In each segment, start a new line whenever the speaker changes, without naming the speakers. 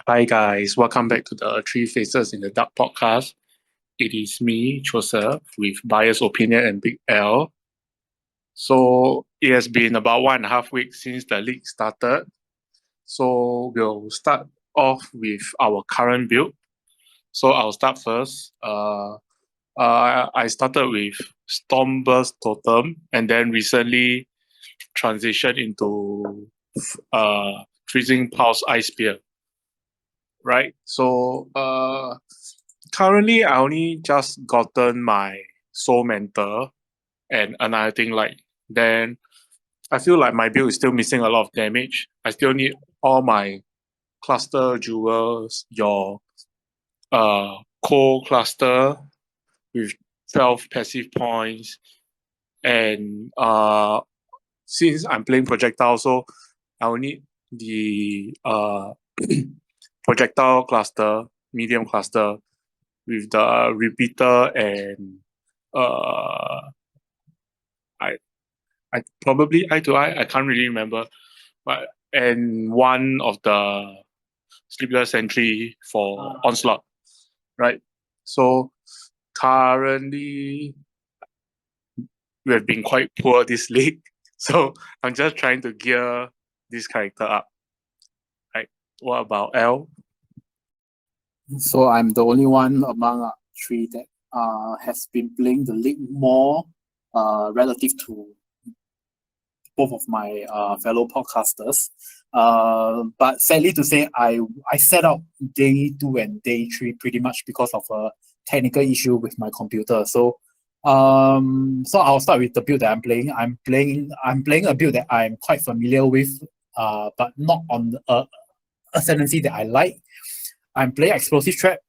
Hi guys, welcome back to the Three Faces in the Dark podcast. It is me, Joseph, with Bias Opinion and Big L. So it has been about 1.5 weeks since the league started. So we'll start off with our current build. So I'll start first. I started with Stormburst Totem and then recently transitioned into Freezing Pulse Ice Spear. Right? So currently I only just gotten my Soul Mentor and another thing like then I feel like my build is still missing a lot of damage. I still need all my cluster jewels, your core cluster with 12 passive points. And since I'm playing projectile, so I will need the projectile cluster, medium cluster, with the repeater and uh I I probably eye to eye, I can't really remember. But and one of the sleepless sentry for onslaught. Right. So currently we have been quite poor this league. So I'm just trying to gear this character up. Right. What about L?
So I'm the only one among three that has been playing the league more relative to both of my fellow podcasters. But sadly to say, I set out day two and day three pretty much because of a technical issue with my computer. So I'll start with the build that I'm playing. I'm playing a build that I'm quite familiar with, but not on a ascendancy that I like. I'm playing Explosive Trap,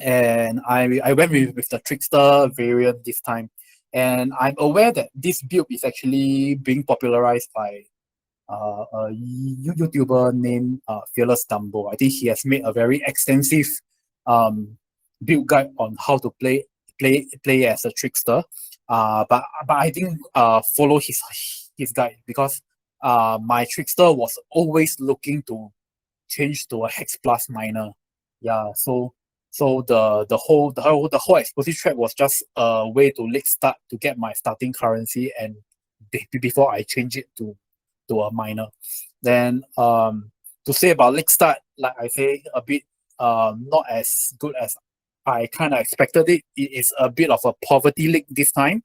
and I went with the Trickster variant this time. And I'm aware that this build is actually being popularized by a YouTuber named Fearless Dumbo. I think he has made a very extensive um, build guide on how to play as a trickster. But I didn't follow his guide because my trickster was always looking to change to a Hex Plus minor. Yeah, so the whole explosive trap was just a way to late start to get my starting currency and before I change it to a minor. Then to say about late start, like I say, a bit not as good as I kind of expected it. It is a bit of a poverty league this time,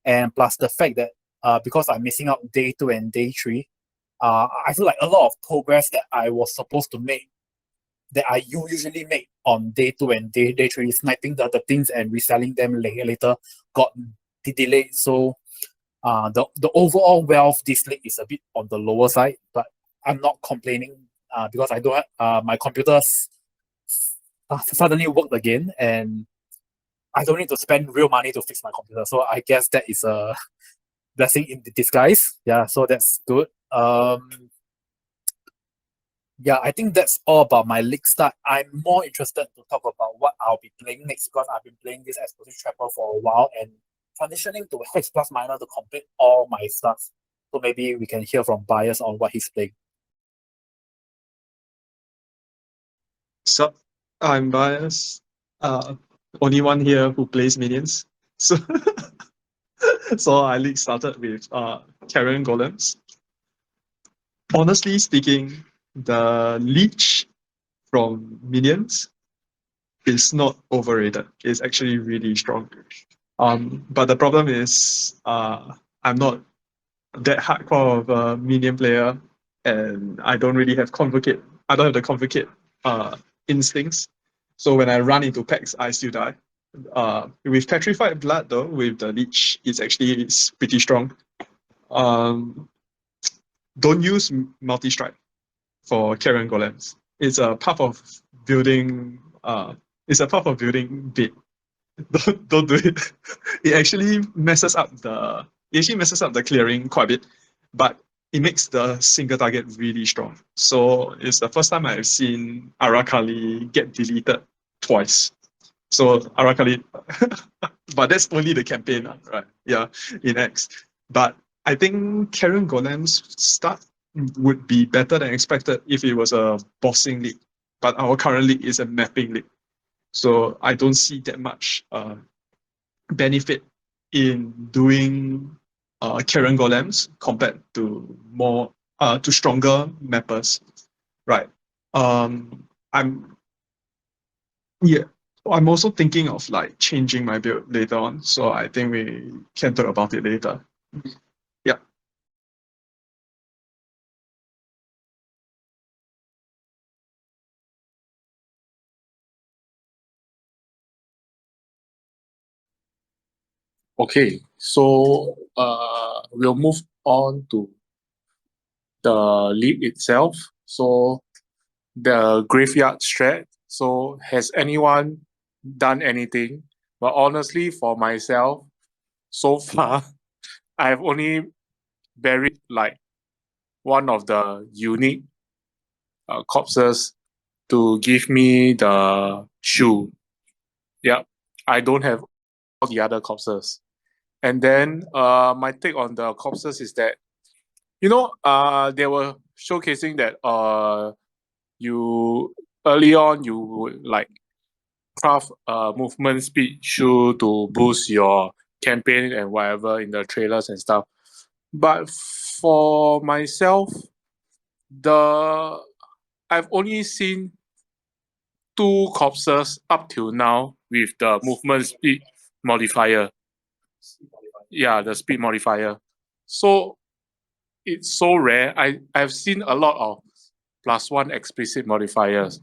and plus the fact that because I'm missing out day two and day three, I feel like a lot of progress that I was supposed to make that I usually make on day two and day three, sniping the things and reselling them later, got delayed. So the overall wealth this league is a bit on the lower side, but I'm not complaining because I don't have my computer suddenly worked again, and I don't need to spend real money to fix my computer. So I guess that is a blessing in disguise. Yeah, so that's good. Yeah, I think that's all about my league start. I'm more interested to talk about what I'll be playing next because I've been playing this Explosive Trapper for a while and transitioning to Hex Plus Minor to complete all my stuff. So maybe we can hear from Bias on what he's playing.
So I'm biased. Only one here who plays minions. So so I league started with Carrion Golems. Honestly speaking, the leech from minions is not overrated. It's actually really strong. But the problem is I'm not that hardcore of a minion player, and I don't really have convocate. I don't have the convocate instincts. So when I run into packs, I still die. With Petrified Blood though, with the Leech, it's pretty strong. Don't use multi-strike for Carrion Golems. It's a path of building. It's a path of building bit. Don't do it. It actually messes up the clearing quite a bit, but it makes the single target really strong. So it's the first time I've seen Arakali get deleted twice. So Arakali, but that's only the campaign, right? Yeah, in X. But I think Karen Golem's start would be better than expected if it was a bossing league. but our current league is a mapping league. So I don't see that much benefit in doing Karen Golems compared to more to stronger mappers. Right. I'm also thinking of like changing my build later on. So I think we can talk about it later. Yeah.
Okay, so we'll move on to the league itself. So the graveyard strat. So has anyone done anything? But honestly, for myself, so far, I've only buried like one of the unique corpses to give me the shoe. Yep, I don't have all the other corpses. And then my take on the corpses is that, they were showcasing that you early on you would like craft a movement speed shoe to boost your campaign and whatever in the trailers and stuff. But for myself, I've only seen 2 corpses up till now with the movement speed modifier. Yeah, the speed modifier. So it's so rare. I've seen a lot of +1 explicit modifiers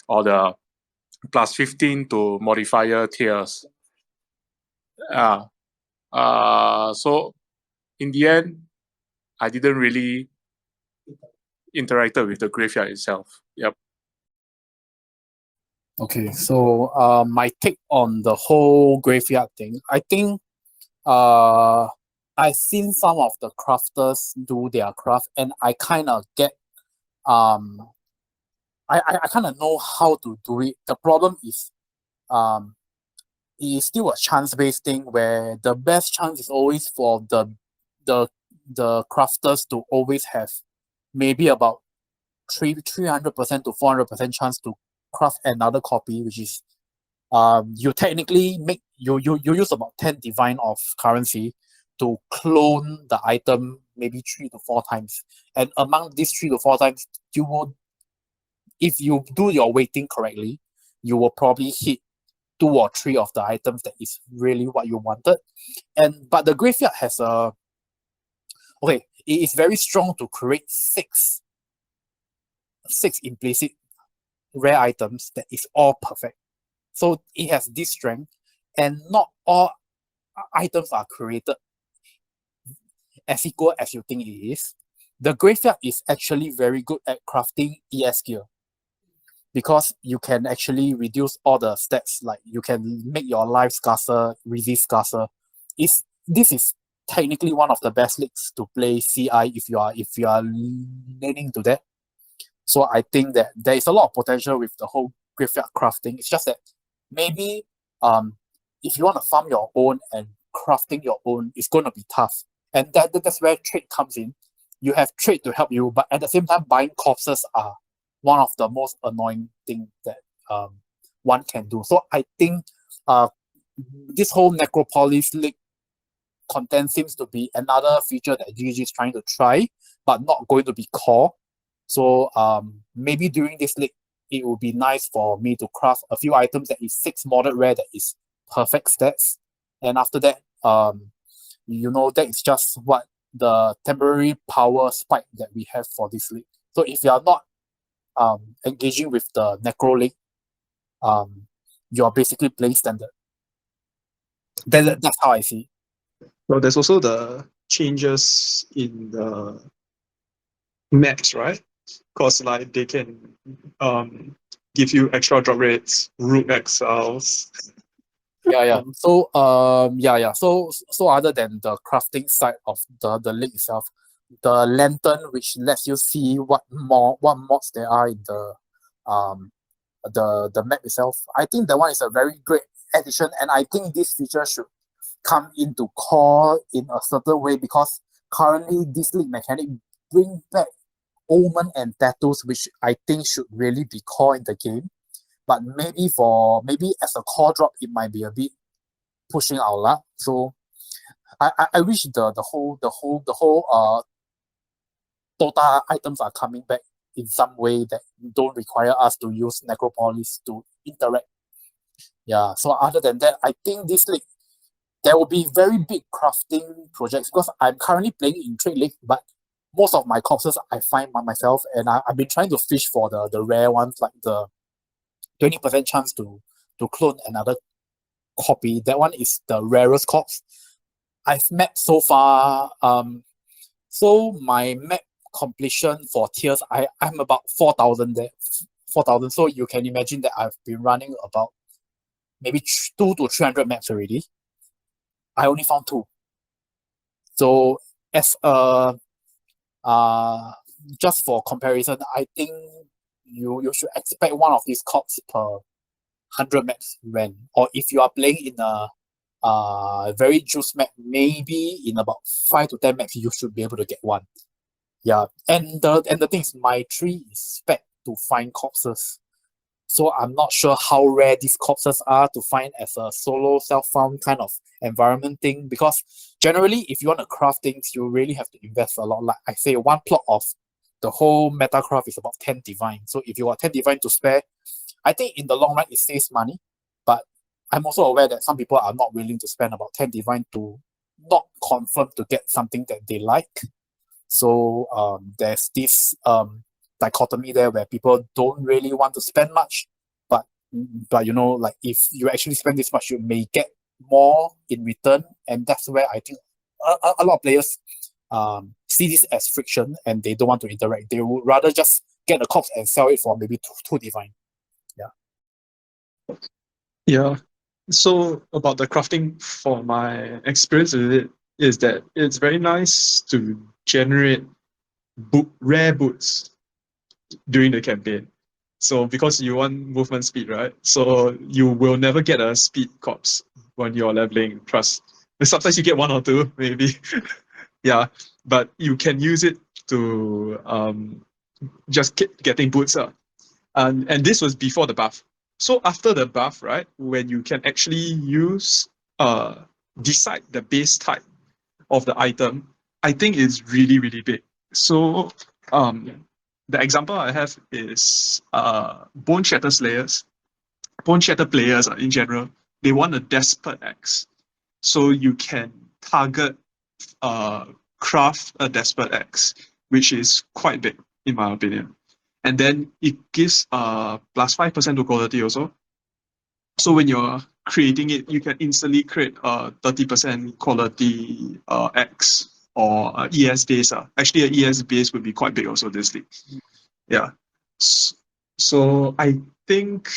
or the +15 to modifier tiers. So in the end, I didn't really interacted with the graveyard itself. Yep.
Okay, so my take on the whole graveyard thing, I think I've seen some of the crafters do their craft, and I kind of get I kind of know how to do it. The problem is it is still a chance-based thing where the best chance is always for the crafters to always have maybe about 300% to 400% chance to craft another copy, which is you technically make you use about 10 divine of currency to clone the item maybe 3 to 4 times. And among these 3 to 4 times, you will, if you do your weighting correctly, you will probably hit 2 or 3 of the items that is really what you wanted. But the graveyard has it is very strong to create six implicit rare items that is all perfect. So it has this strength, and not all items are created as equal as you think it is. The graveyard is actually very good at crafting ES gear, because you can actually reduce all the stats, like you can make your life scarcer, resist scarcer. This is technically one of the best leagues to play CI if you are leaning to that. So I think that there is a lot of potential with the whole graveyard crafting. It's just that maybe if you want to farm your own and crafting your own, it's going to be tough. And that's where trade comes in. You have trade to help you, but at the same time, buying corpses are one of the most annoying things that one can do. So I think this whole Necropolis League content seems to be another feature that GG is trying to try, but not going to be core. So maybe during this league, it would be nice for me to craft a few items that is 6 modded rare that is perfect stats. And after that, that is just what the temporary power spike that we have for this league. So if you are not engaging with the Necro League, you're basically playing standard. That's how I see it.
Well, there's also the changes in the maps, right? Because like they can give you extra drop rates, root exiles.
Yeah. So So other than the crafting side of the league itself, the lantern, which lets you see what mods there are in the map itself, I think that one is a very great addition, and I think this feature should come into core in a certain way, because currently this league mechanic bring back omen and tattoos, which I think should really be core in the game. But maybe as a core drop, it might be a bit pushing our luck. So I wish the whole Dota items are coming back in some way that don't require us to use Necropolis to interact. Yeah. So other than that, I think this league there will be very big crafting projects because I'm currently playing in Trade League, but most of my corpses I find by myself, and I've been trying to fish for the rare ones, like the 20% chance to clone another copy. That one is the rarest corpse I've met so far. So my map completion for tiers, I'm about 4,000 there. 4,000. So you can imagine that I've been running about maybe 2 to 300 maps already. I only found 2. So as a just for comparison, I think you should expect one of these corps per 100 maps when, or if you are playing in a very juice map, maybe in about 5 to 10 maps you should be able to get one. Yeah, and the thing is, my tree is spec to find corpses, so I'm not sure how rare these corpses are to find as a solo self-found kind of environment thing, because generally if you want to craft things you really have to invest a lot. Like I say, one plot of the whole metacraft is about 10 divine, so if you got 10 divine to spare, I think in the long run it saves money. But I'm also aware that some people are not willing to spend about 10 divine to not confirm to get something that they like. So there's this dichotomy there where people don't really want to spend much, but like if you actually spend this much, you may get more in return, and that's where I think a lot of players see this as friction and they don't want to interact. They would rather just get the corpse and sell it for maybe two divine.
Yeah. So about the crafting, for my experience with it, is that it's very nice to generate rare boots during the campaign. So because you want movement speed, right? So you will never get a speed corpse when you're leveling trust. Sometimes you get 1 or 2, maybe. Yeah, but you can use it to just keep getting boots. And this was before the buff. So after the buff, right, when you can actually use decide the base type of the item, I think is really, really big. So the example I have is Bone Shatter Slayers. Bone Shatter players in general, they want a Desperate Axe. So you can target craft a Desperate Axe, which is quite big in my opinion. And then it gives plus 5% to quality also. So when you're creating it, you can instantly create a 30% quality X or ES base. Actually, an ES base would be quite big also this league. Yeah. So I think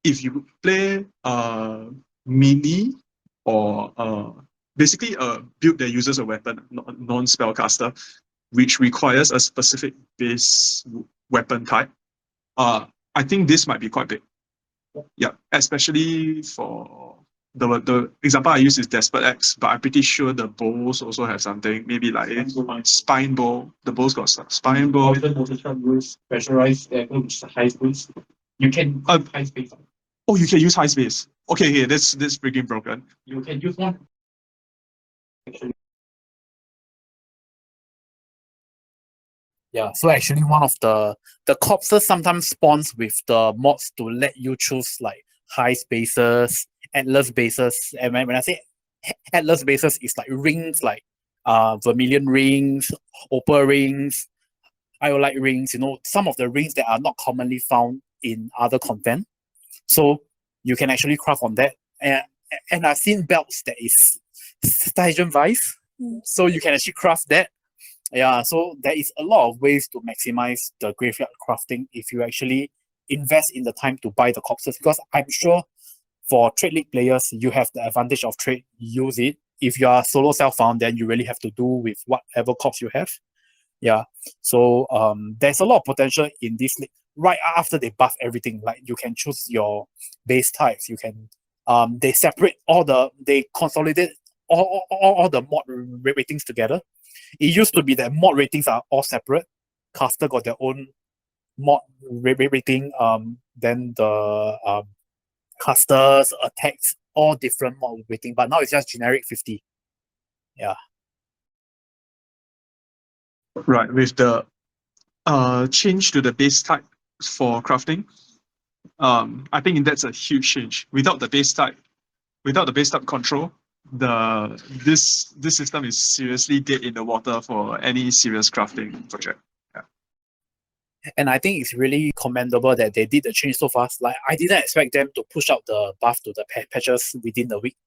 if you play mini or basically a build that uses a weapon, non-spellcaster, which requires a specific base weapon type, I think this might be quite big. Yeah, especially for the example I use is Desperate X, but I'm pretty sure the bows also have something. Maybe like Spine Bow. The bows got Spine Bow.
Pressurized which is high space. You can high space.
Oh, you can use high space. Okay, this freaking broken.
You can use one. Yeah, so actually one of the corpses sometimes spawns with the mods to let you choose like high spaces, atlas bases. And when I say atlas bases, it's like rings like vermilion rings, opal rings, iolite rings, some of the rings that are not commonly found in other content. So you can actually craft on that. And I've seen belts that is Stygian Vice. So you can actually craft that. Yeah, so there is a lot of ways to maximize the graveyard crafting if you actually invest in the time to buy the corpses, because I'm sure for Trade League players, you have the advantage of trade, use it. If you are solo self-found, then you really have to do with whatever corpse you have. Yeah, so there's a lot of potential in this league. Right after they buff everything, like you can choose your base types, you can they separate they consolidate all the mod ratings together. It used to be that mod ratings are all separate, caster got their own mod rating. Then the casters, attacks, all different mod rating. But now it's just generic 50. Yeah.
Right, with the change to the base type for crafting, I think that's a huge change. Without the base type control, this system is seriously dead in the water for any serious crafting project. Yeah.
And I think it's really commendable that they did the change so fast. Like, I didn't expect them to push out the buff to the patches within the week.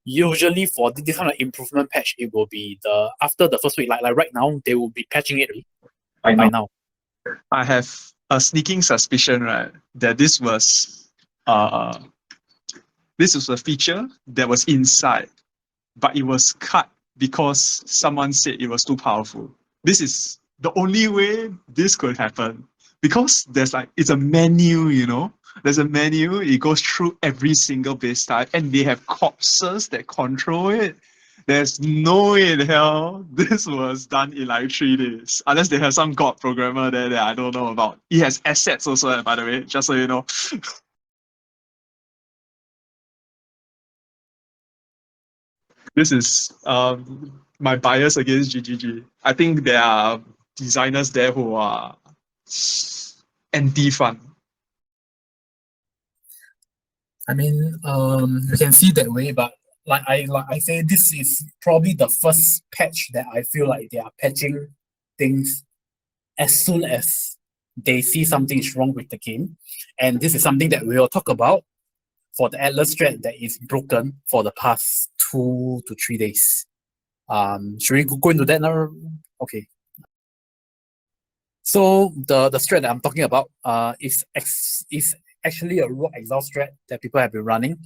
Usually for this kind of improvement patch, it will be after the first week. Like right now, they will be patching it by now.
I have a sneaking suspicion, right, that this was a feature that was inside, but it was cut because someone said it was too powerful. This is the only way this could happen, because it's a menu, there's a menu, it goes through every single base type, and they have corpses that control it. There's no way in hell this was done in like 3 days, unless they have some god programmer there that I don't know about. He has assets also, by the way, just so you know. This is my bias against GGG. I think there are designers there who are anti-fun.
I mean, you can see that way, but like I say, this is probably the first patch that I feel like they are patching things as soon as they see something is wrong with the game. And this is something that we will talk about for the Atlas strat that is broken for the past 2 to 3 days. Should we go into that now? Okay. So the strat that I'm talking about is actually a raw exile strat that people have been running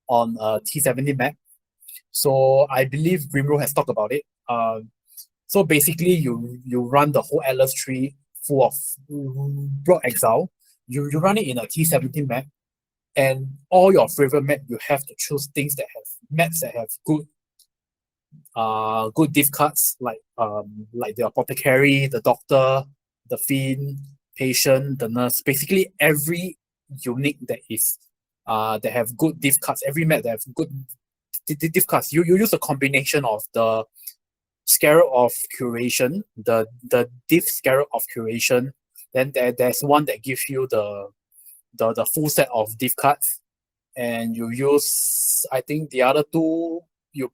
on a T70 map. So I believe Grimro has talked about it. So basically you run the whole Atlas tree full of broad exile. You run it in a T70 map, and all your favorite map, you have to choose things that have maps that have good diff cards, like the apothecary, the doctor, the fiend, patient, the nurse. Basically every unique that is that have good diff cards, every map that have good diff cards. You use a combination of the Scarab of Curation, the diff Scarab of Curation. Then there's one that gives you the full set of diff cards, and you use, I think the other two you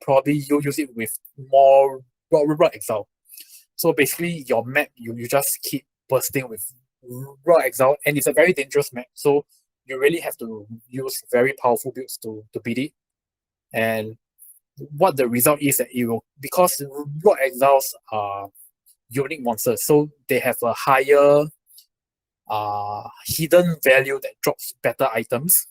use it with more raw exile. So basically your map you just keep bursting with raw exile, and it's a very dangerous map. So you really have to use very powerful builds to beat it. And what the result is that it will, because raw exiles are unique monsters, so they have a higher hidden value that drops better items.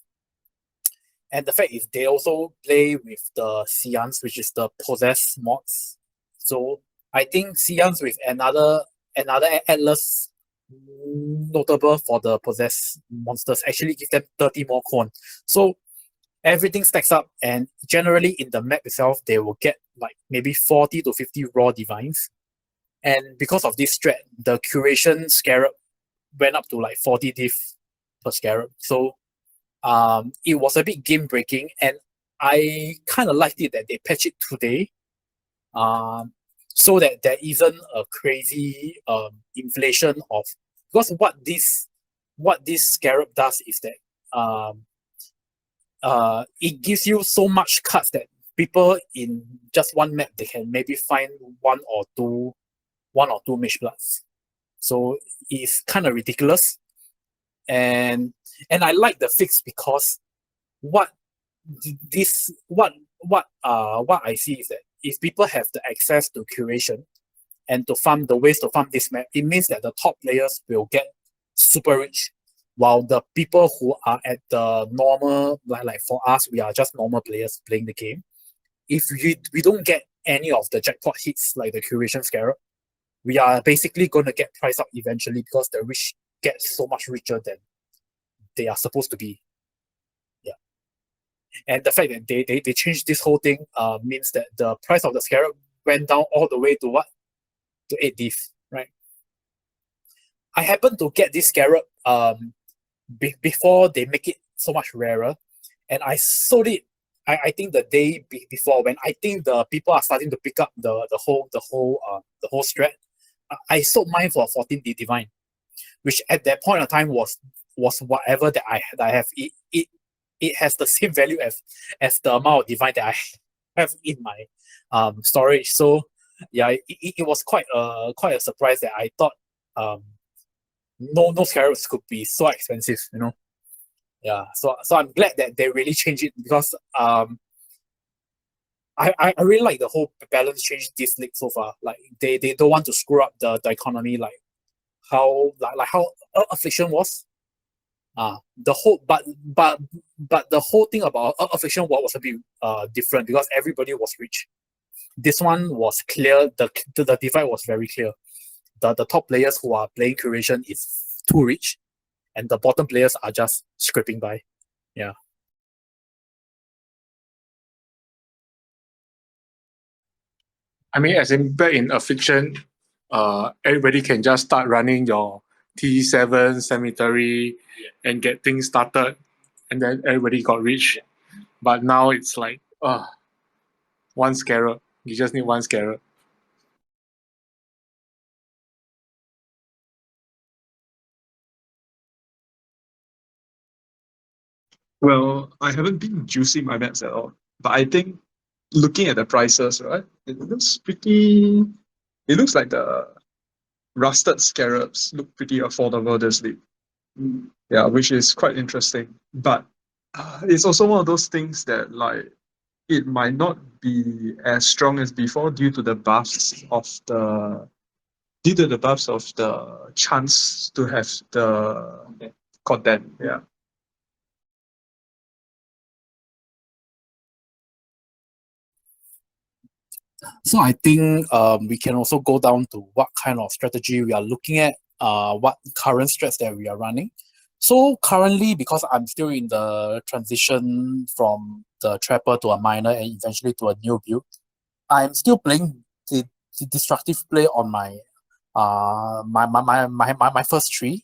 And the fact is they also play with the Seance, which is the possess mods. So I think Seance with another Atlas notable for the possess monsters actually give them 30 more corn. So everything stacks up, and generally in the map itself, they will get like maybe 40 to 50 raw divines. And because of this strat, the curation scarab went up to like 40 diff per scarab. So it was a bit game breaking, and I kind of liked it that they patched it today, so that there isn't a crazy inflation of, because what this scarab does is that it gives you so much cards that people in just one map, they can maybe find one or two mage bloods. So it's kind of ridiculous. And I like the fix, because what I see is that if people have the access to curation and to farm the ways to farm this map, it means that the top players will get super rich, while the people who are at the normal, like for us, we are just normal players playing the game. If we don't get any of the jackpot hits like the curation scarab, we are basically going to get priced out eventually, because the rich get so much richer than they are supposed to be. Yeah. And the fact that they changed this whole thing means that the price of the scarab went down all the way to what? To 8 diff, right? I happened to get this scarab before they make it so much rarer, and I sold it. I think the day before, when I think the people are starting to pick up the whole strat, I sold mine for 14 divine, which at that point of time was whatever that I have. It has the same value as the amount of divine that I have in my storage. So yeah, it was quite a surprise that I thought no scarabs could be so expensive, you know. Yeah, so I'm glad that they really changed it, because I really like the whole balance change this league so far. Like they don't want to screw up the economy, like how affliction was. The whole but the whole thing about affliction was a bit different, because everybody was rich. This one was clear. The divide was very clear. The top players who are playing curation is too rich, and the bottom players are just scraping by. Yeah.
I mean, as in back in Affliction, everybody can just start running your T7 cemetery and get things started, and then everybody got rich. But now it's like, one scarab. You just need one scarab.
Well, I haven't been juicing my maps at all, but I think looking at the prices, right, it looks pretty. It looks like the rusted scarabs look pretty affordable this week. Yeah, which is quite interesting. But it's also one of those things that like it might not be as strong as before due to the buffs of the chance to have the content. Yeah.
So I think we can also go down to what kind of strategy we are looking at, what current strats that we are running. So currently, because I'm still in the transition from the trapper to a miner and eventually to a new build, I'm still playing the destructive play on my my first tree.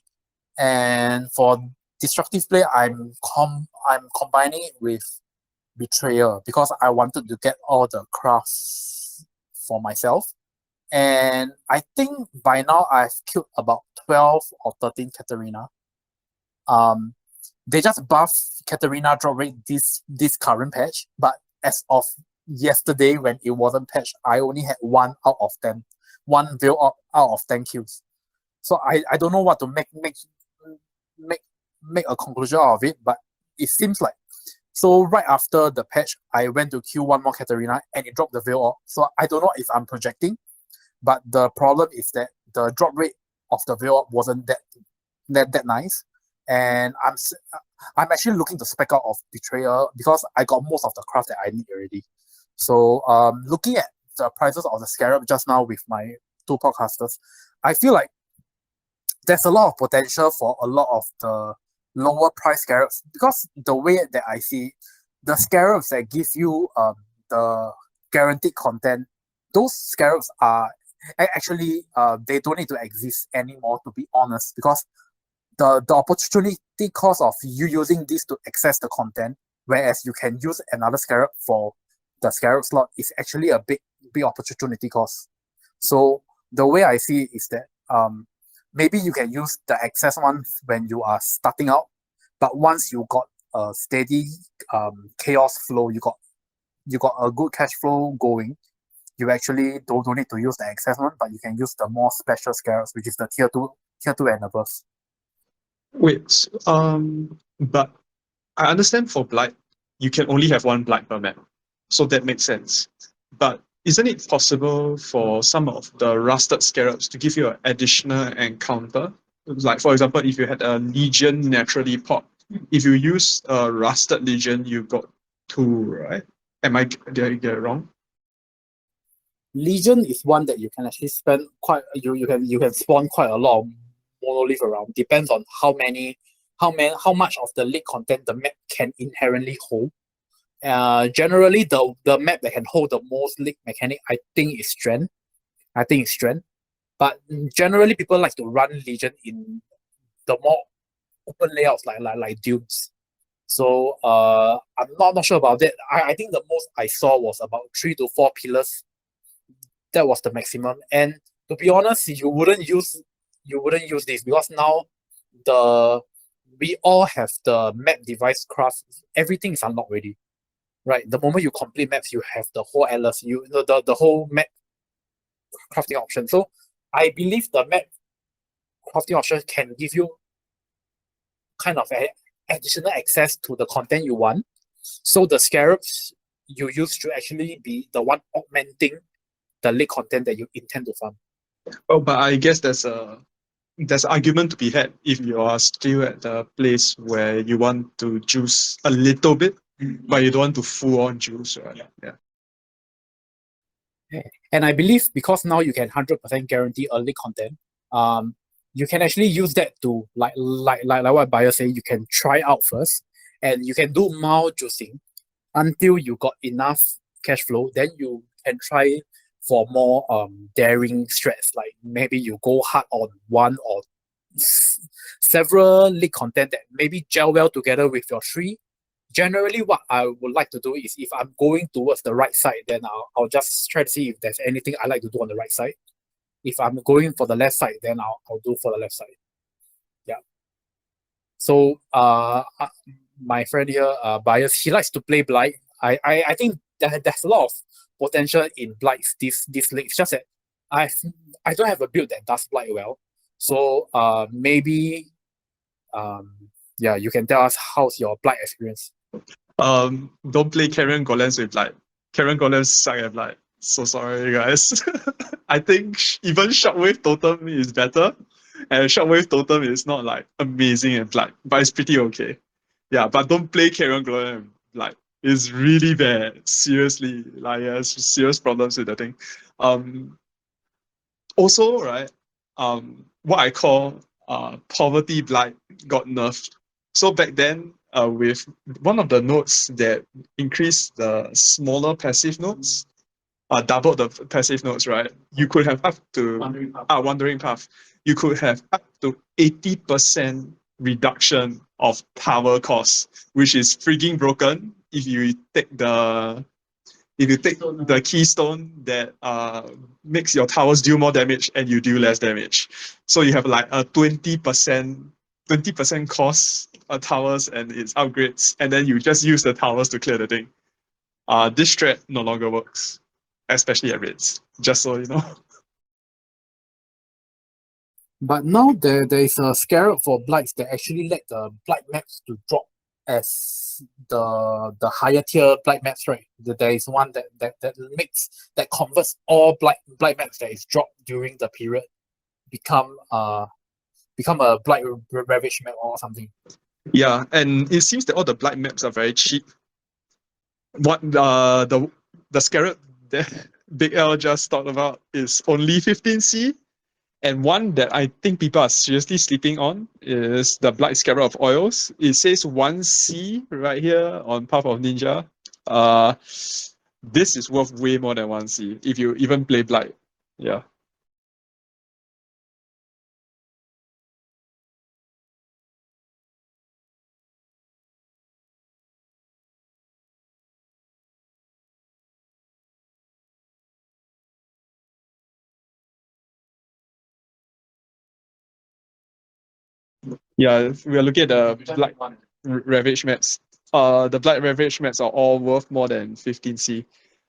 And for destructive play, I'm combining it with betrayal, because I wanted to get all the crafts for myself. And I think by now I've killed about 12 or 13 Katarina. They just buff Katarina drop rate this current patch, but as of yesterday when it wasn't patched, I only had 1 out of 10. One veil out of 10 kills. So I don't know what to make a conclusion out of it, but it seems like, so right after the patch, I went to kill 1 more Katarina and it dropped the veil off. So I don't know if I'm projecting, but the problem is that the drop rate of the veil wasn't that nice. And I'm actually looking to spec out of betrayal, because I got most of the craft that I need already. So looking at the prices of the scarab just now with my 2 podcasters, I feel like there's a lot of potential for a lot of the lower price scarabs, because the way that I see the scarabs that give you the guaranteed content, those scarabs are actually they don't need to exist anymore, to be honest, because the opportunity cost of you using this to access the content, whereas you can use another scarab for the scarab slot, is actually a big opportunity cost. So the way I see it is that maybe you can use the access one when you are starting out, but once you got a steady chaos flow, you got a good cash flow going, you actually don't need to use the access one, but you can use the more special scarabs, which is the tier 2 and above.
Wait, but I understand for Blight, you can only have 1 Blight per map, so that makes sense. But isn't it possible for some of the rusted scarabs to give you an additional encounter? Like, for example, if you had a Legion naturally pop, if you use a rusted Legion, you got 2, right? Did I get it wrong?
Legion is one that you can actually spend you can spawn quite a lot of monolith around. Depends on how much of the league content the map can inherently hold. Generally the map that can hold the most league mechanic, I think is strength. But generally, people like to run Legion in the more open layouts like dunes. So I'm not sure about that. I think the most I saw was about 3 to 4 pillars. That was the maximum. And to be honest, you wouldn't use this because now we all have the map device craft. Everything is unlocked already. Right. The moment you complete maps, you have the whole atlas, the whole map crafting option. So I believe the map crafting option can give you kind of additional access to the content you want. So the scarabs you use should actually be the one augmenting the lake content that you intend to farm.
Oh, but I guess there's argument to be had if you are still at the place where you want to juice a little bit, but you don't want to full on juice, right? Yeah.
And I believe because now you can 100% guarantee early content, you can actually use that to like what Bayer say, you can try out first, and you can do mild juicing until you got enough cash flow. Then you can try for more daring strats, like maybe you go hard on one or several league content that maybe gel well together with your tree. Generally, what I would like to do is if I'm going towards the right side, then I'll just try to see if there's anything I like to do on the right side. If I'm going for the left side, then I'll do for the left side. Yeah. So my friend here, Bias, he likes to play Blight. I think there's a lot of potential in Blights this league. It's just that I don't have a build that does Blight well. So maybe yeah, you can tell us how's your Blight experience.
Don't play Carrion Golems with Blight. Carrion Golems suck at Blight. So sorry, guys. I think even Shockwave Totem is better. And Shockwave Totem is not like amazing at Blight, but it's pretty okay. Yeah, but don't play Carrion Golem. Like, it's really bad. Seriously. Like, there's serious problems with the thing. Also, right, what I call Poverty Blight got nerfed. So back then, with one of the nodes that increased the smaller passive nodes, doubled the passive nodes, right? You could have up to Wandering Path. You could have up to 80% reduction of power cost, which is freaking broken if you take the keystone that makes your towers deal more damage and you deal less damage. So you have like a 20% cost towers and its upgrades, and then you just use the towers to clear the thing. This strat no longer works, especially at raids, just so you know.
But now there is a scarab for Blights that actually let the Blight maps to drop as the higher tier Blight maps, right? There is one that converts all Blight maps that is dropped during the period become a Blight Ravage map or something.
Yeah, and it seems that all the Blight maps are very cheap. What the scarab that Big L just talked about is only 15C. And one that I think people are seriously sleeping on is the Blight Scarab of Oils. It says 1C right here on Path of Ninja. This is worth way more than 1C if you even play Blight. Yeah. Yeah, we are looking at the Blight Ravage maps. The Blight Ravage maps are all worth more than 15C.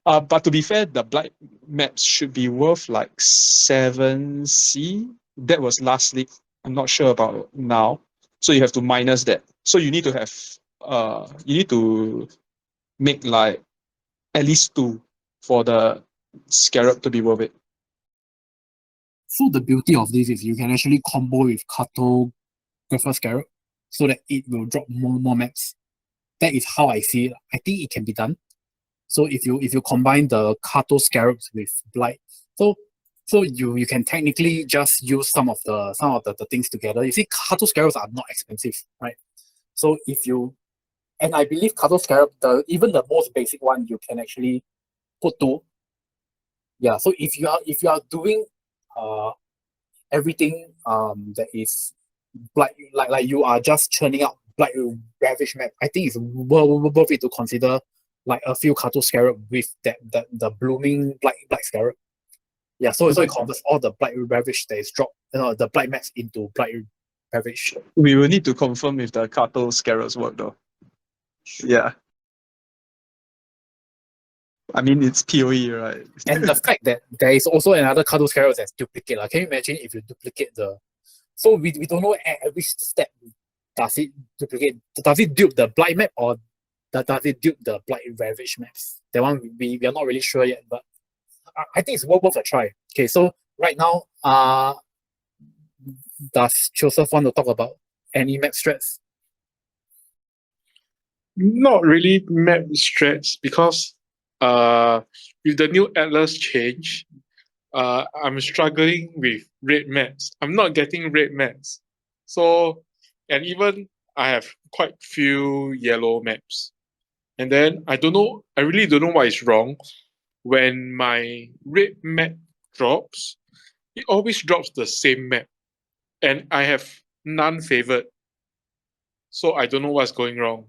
But to be fair, the Blight maps should be worth like 7C. That was last league. I'm not sure about now. So you have to minus that. So you need to have you need to make like at least 2 for the scarab to be worth it.
So the beauty of this is you can actually combo with Cartographer Scarab so that it will drop more maps. That is how I see it. I think it can be done. So if you combine the Carto Scarabs with Blight, so you can technically just use some of the things together. You see, Carto Scarabs are not expensive, right? So and I believe Carto Scarab, even the most basic one, you can actually put 2. Yeah. So if you are doing everything that is like you are just churning out Blight Ravage map, I think it's worth it to consider like a few Kato Scarab with the blooming Blight Scarab. Yeah, so it converts all the Blight Ravage that is dropped, the Blight maps into Blight Ravage.
We will need to confirm if the Kato Scarabs work though. Yeah. I mean, it's PoE, right?
And the fact that there is also another Kato Scarab that's duplicate. Can you imagine if you duplicate the... So we don't know at which step does it duplicate. Does it dupe the Blight map or does it dupe the Blight Ravage maps? That one we are not really sure yet, but I think it's worth a try. Okay, so right now, does Joseph want to talk about any map strats?
Not really map strats because with the new Atlas change, I'm struggling with red maps. I'm not getting red maps. So, and even I have quite few yellow maps. And then I really don't know what is wrong. When my red map drops, it always drops the same map. And I have none favored. So I don't know what's going wrong.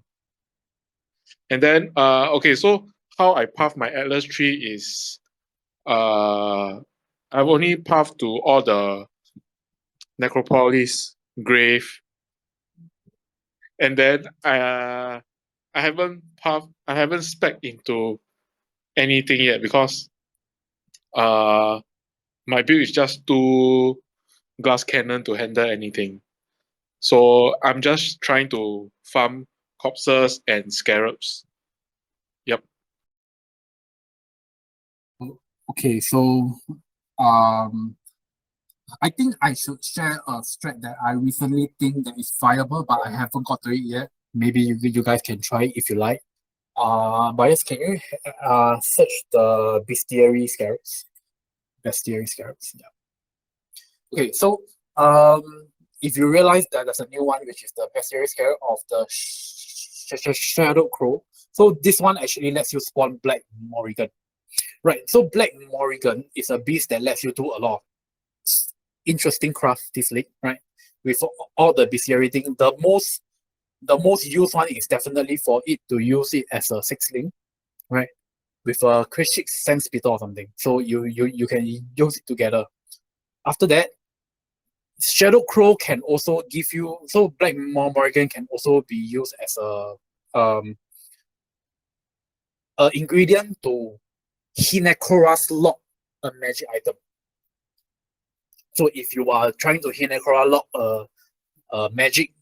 And then okay, so how I path my Atlas tree is I've only pathed to all the necropolis, grave, and then I haven't spec into anything yet because my build is just too glass cannon to handle anything. So I'm just trying to farm corpses and scarabs. Yep.
Okay, so I think I should share a strat that I recently think that is viable, but I haven't got to it yet. Maybe you guys can try it if you like. Bias, can you search the bestiary scarabs? Bestiary scarabs, yeah. Okay, so if you realize that there's a new one, which is the bestiary scarab of the Shadow Crow. So this one actually lets you spawn Black Morrigan. Right, so Black Morrigan is a beast that lets you do a lot of interesting craft this league, right? With all the bestiary thing, the most used one is definitely for it to use it as a 6-link, right? With a Krishik Sense Peter or something. So you can use it together. After that, Shadow Crow can also give you, so Black Morrigan can also be used as a ingredient to Hinekura's lock a magic item. So if you are trying to Hinekura lock a magic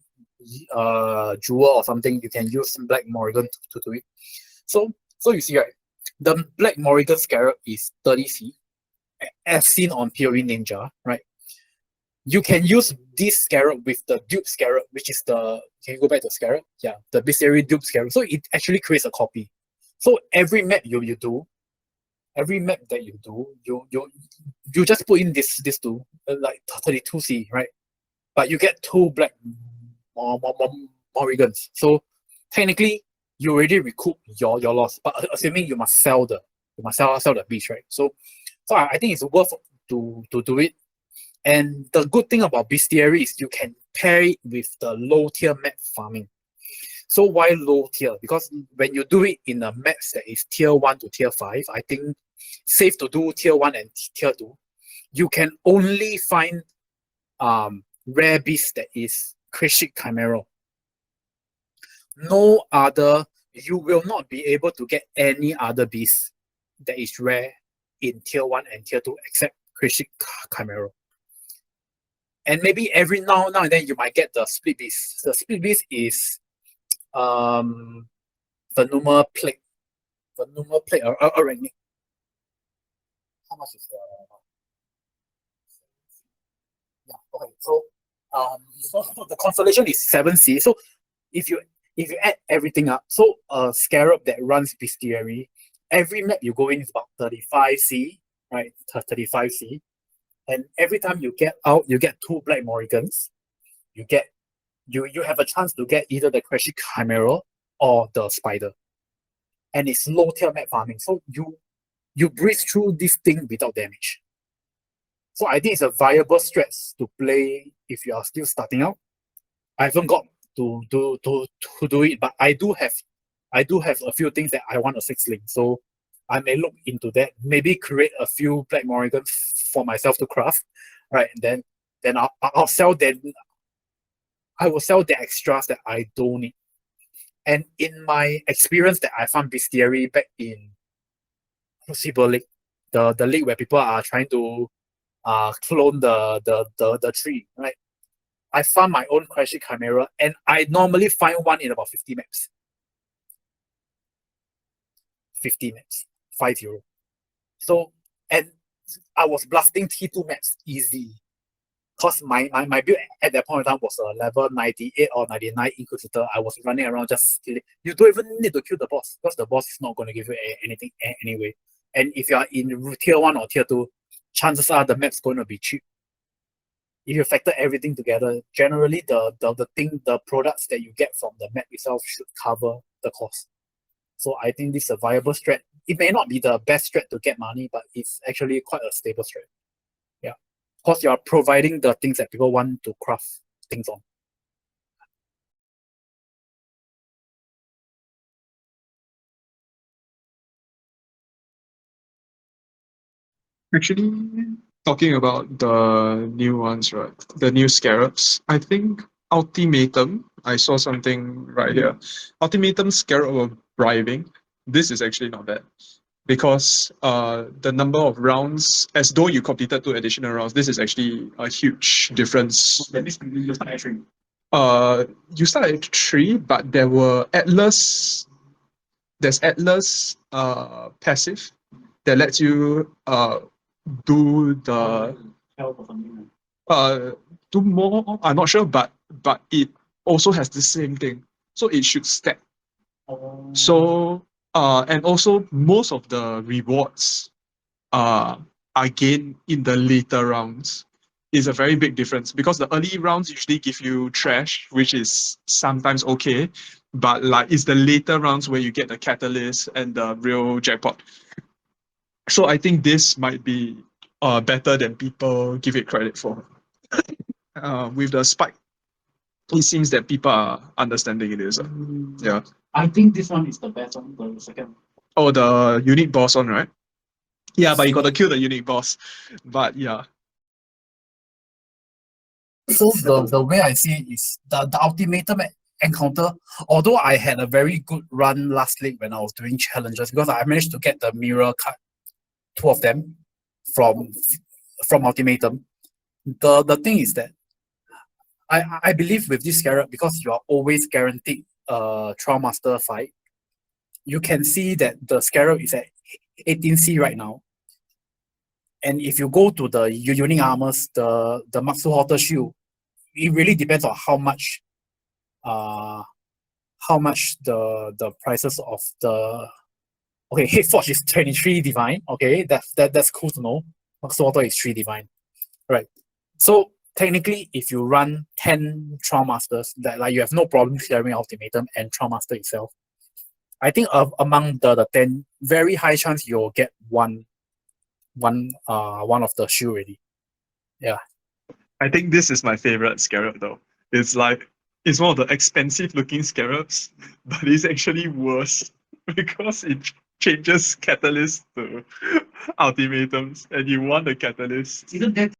jewel or something, you can use Black Morrigan to do it. So you see, right, the Black Morrigan Scarab is 30C, as seen on PoE Ninja, right? You can use this Scarab with the Dupe Scarab, which is the, can you go back to Scarab? Yeah, the Bestiary Dupe Scarab. So it actually creates a copy. So every map you do, you just put in this two, like 32C, right? But you get 2 Black Morrigans. So technically, you already recoup your loss, but assuming you must sell the beast, right? So I think it's worth to do it. And the good thing about bestiary is you can pair it with the low tier map farming. So why low tier? Because when you do it in a map that is tier 1 to tier 5, I think safe to do tier 1 and tier 2. You can only find rare beast that is Krishik Chimera. No other, you will not be able to get any other beast that is rare in tier 1 and tier 2 except Krishik Chimera. And maybe every now and then you might get the split beast. The split beast is the Numa Plague. The Numa Plague already. How much is the okay, so the constellation is 7C. So if you add everything up, so a scarab that runs bestiary, every map you go in is about 35C, right? 35C. And every time you get out, you get 2 Black Morrigans. You have a chance to get either the Kreshik Chimera or the Spider. And it's low tier map farming. So you breeze through this thing without damage. So I think it's a viable strat to play if you are still starting out. I haven't got to do it, but I do have a few things that I want to 6-link. So I may look into that. Maybe create a few Black Morrigans for myself to craft, right? And then I'll sell them. I will sell the extras that I don't need. And in my experience that I found bestiary back in Crucible League, the league where people are trying to clone the tree, right? I found my own Crashy Chimera, and I normally find one in about 50 maps. 50 maps, 50. So, and I was blasting T2 maps easy. Because my build at that point in time was a level 98 or 99 Inquisitor. I was running around just killing. You don't even need to kill the boss, because the boss is not going to give you anything anyway. And if you are in tier 1 or tier 2, chances are the map's going to be cheap. If you factor everything together, generally the products that you get from the map itself should cover the cost. So I think this is a viable strat. It may not be the best strat to get money, but it's actually quite a stable strat. Yeah, because you are providing the things that people want to craft things on.
Actually, talking about the new ones, right? The new scarabs. I think Ultimatum. I saw something right here. Ultimatum Scarab of Bribing. This is actually not bad, because the number of rounds, as though you completed 2 additional rounds, this is actually a huge difference. You start at 3, but there's Atlas passive that lets you do the do more. I'm not sure, but it also has the same thing, so it should stack. So and also most of the rewards are gained in the later rounds. Is a very big difference, because the early rounds usually give you trash, which is sometimes okay, but like it's the later rounds where you get the catalyst and the real jackpot. So I think this might be better than people give it credit for. With the spike, it seems that people are understanding it is. Yeah.
I think this one is the best one, the second.
Oh, the unique boss one, right? Yeah, but you got to kill the unique boss. But yeah.
So the way I see it is the ultimatum encounter, although I had a very good run last league when I was doing challenges, because I managed to get the mirror card, 2 of them from ultimatum. The thing is that I believe with this scarab, because you are always guaranteed a Trial Master fight, you can see that the scarab is at 18C right now. And if you go to the unique armors, the Maxu Halter shield, it really depends on how much the prices of the Head Forge is 23 divine. Okay, that's cool to know. Maxu Halter is 3 divine. Right. So technically, if you run 10 Trial Masters, that like you have no problem clearing Ultimatum and Trial Master itself. I think among the 10, very high chance you'll get one of the shield already. Yeah.
I think this is my favorite scarab though. It's like it's one of the expensive looking scarabs, but it's actually worse because it changes catalyst to ultimatums, and you want the catalyst.
Isn't that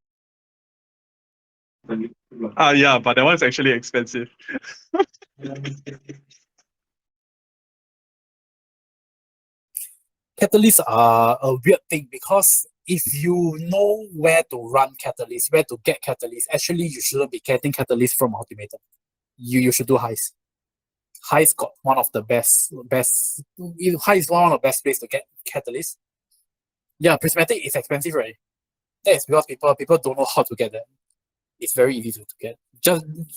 Yeah, but that one's actually expensive.
catalysts are a weird thing, because if you know where to run catalyst, where to get catalyst, actually you shouldn't be getting catalyst from ultimatum. You should do heist. Heist got one of the best. Heist is one of the best place to get catalyst. Yeah, prismatic is expensive, right? That is because people don't know how to get that. It's very easy to get.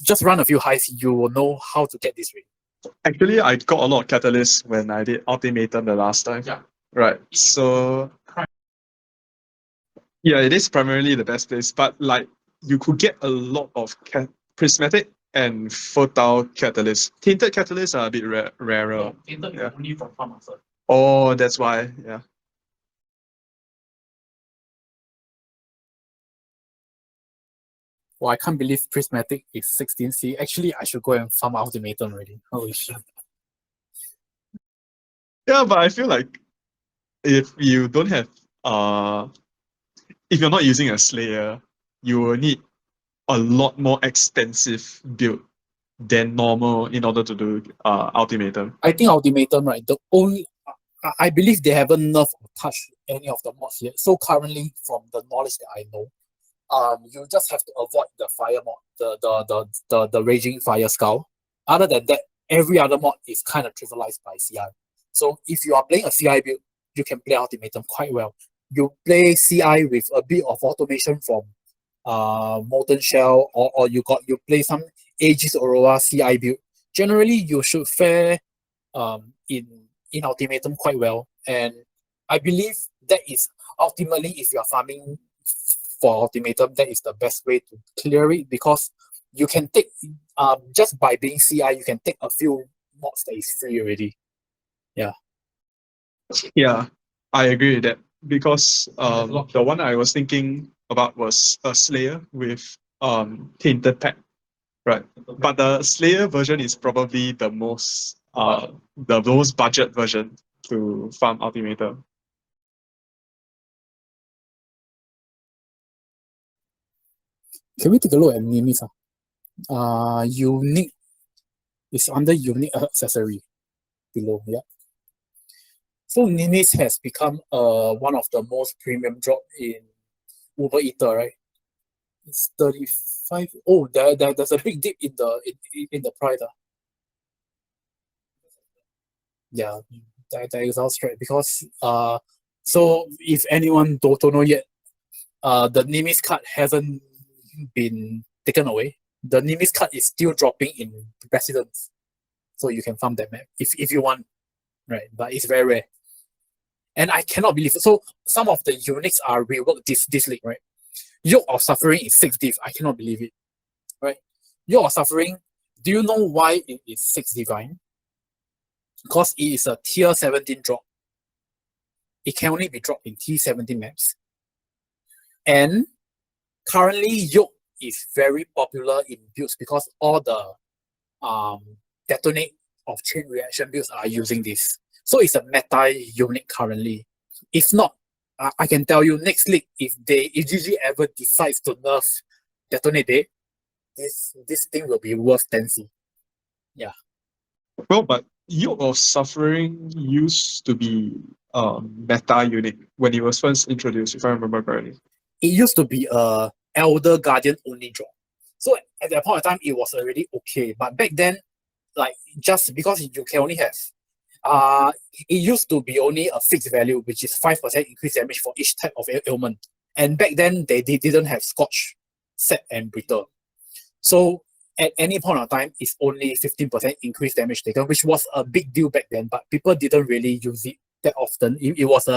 Just run a few heists, you will know how to get this ring.
Actually, I got a lot of catalysts when I did ultimatum the last time.
Yeah.
Right. So yeah, it is primarily the best place, but like you could get a lot of prismatic and fertile catalysts. Tainted catalysts are a bit rarer.
Tainted
Yeah.
only from Farmaster.
Oh, that's why. Yeah.
Well, I can't believe Prismatic is 16C. Actually, I should go and farm Ultimatum already. Holy shit.
Yeah, but I feel like if you don't have if you're not using a Slayer, you will need a lot more expensive build than normal in order to do Ultimatum.
I think Ultimatum, right, the only I believe they haven't nerfed or touched any of the mods yet. So currently, from the knowledge that I know, you just have to avoid the fire mod, the raging fire skull. Other than that, every other mod is kind of trivialized by CI. So if you are playing a CI build, you can play Ultimatum quite well. You play CI with a bit of automation from Molten Shell, or you play some Aegis Aurora CI build. Generally, you should fare in Ultimatum quite well. And I believe that is ultimately, if you are farming for Ultimatum, that is the best way to clear it, because you can take just by being CI, you can take a few mods that is free already.
Yeah, I agree with that, because the one I was thinking about was a Slayer with Tainted Pact, right? But the Slayer version is probably the most budget version to farm Ultimatum.
Can we take a look at Nimis? Unique is under unique accessory below. Yeah. So Nimis has become one of the most premium drop in Uber Eater, right? It's 35. Oh, there's a big dip in the price. Yeah, that is all straight, because so if anyone don't know yet, the Nimis card hasn't been taken away. The Nimis card is still dropping in Residence, so you can farm that map if you want, right? But it's very rare, and I cannot believe it. So some of the uniques are reworked this league, right? Yoke of Suffering is 6 div. I cannot believe it, right? Yoke of Suffering. Do you know why it is 6 divine? Because it is a tier 17 drop. It can only be dropped in T17 maps. And currently, Yoke is very popular in builds because all the detonate of chain reaction builds are using this. So it's a meta unit currently. If not, I can tell you next league, if GG ever decides to nerf detonate day, this thing will be worth 10C. Yeah.
Well, but Yoke of Suffering used to be meta unit when it was first introduced, if I remember correctly.
It used to be a Elder Guardian only drop. So at that point of time, it was already okay. But back then, like, just because you can only have it used to be only a fixed value, which is 5% increased damage for each type of ailment. And back then, they didn't have Scorch, Set, and Brittle. So at any point of time, it's only 15% increased damage taken, which was a big deal back then, but people didn't really use it that often. It was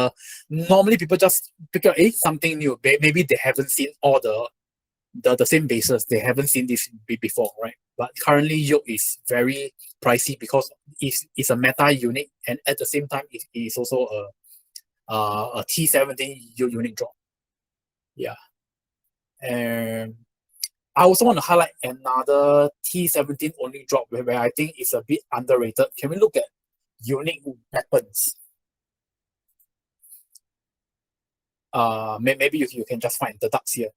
normally people just pick up something new. Maybe they haven't seen all the same bases. They haven't seen this before, right? But currently, Yoke is very pricey because it's a meta unit, and at the same time, it is also a T17 unit drop. Yeah. And I also want to highlight another T17 only drop where I think it's a bit underrated. Can we look at unique weapons? Maybe you can just find the ducks here.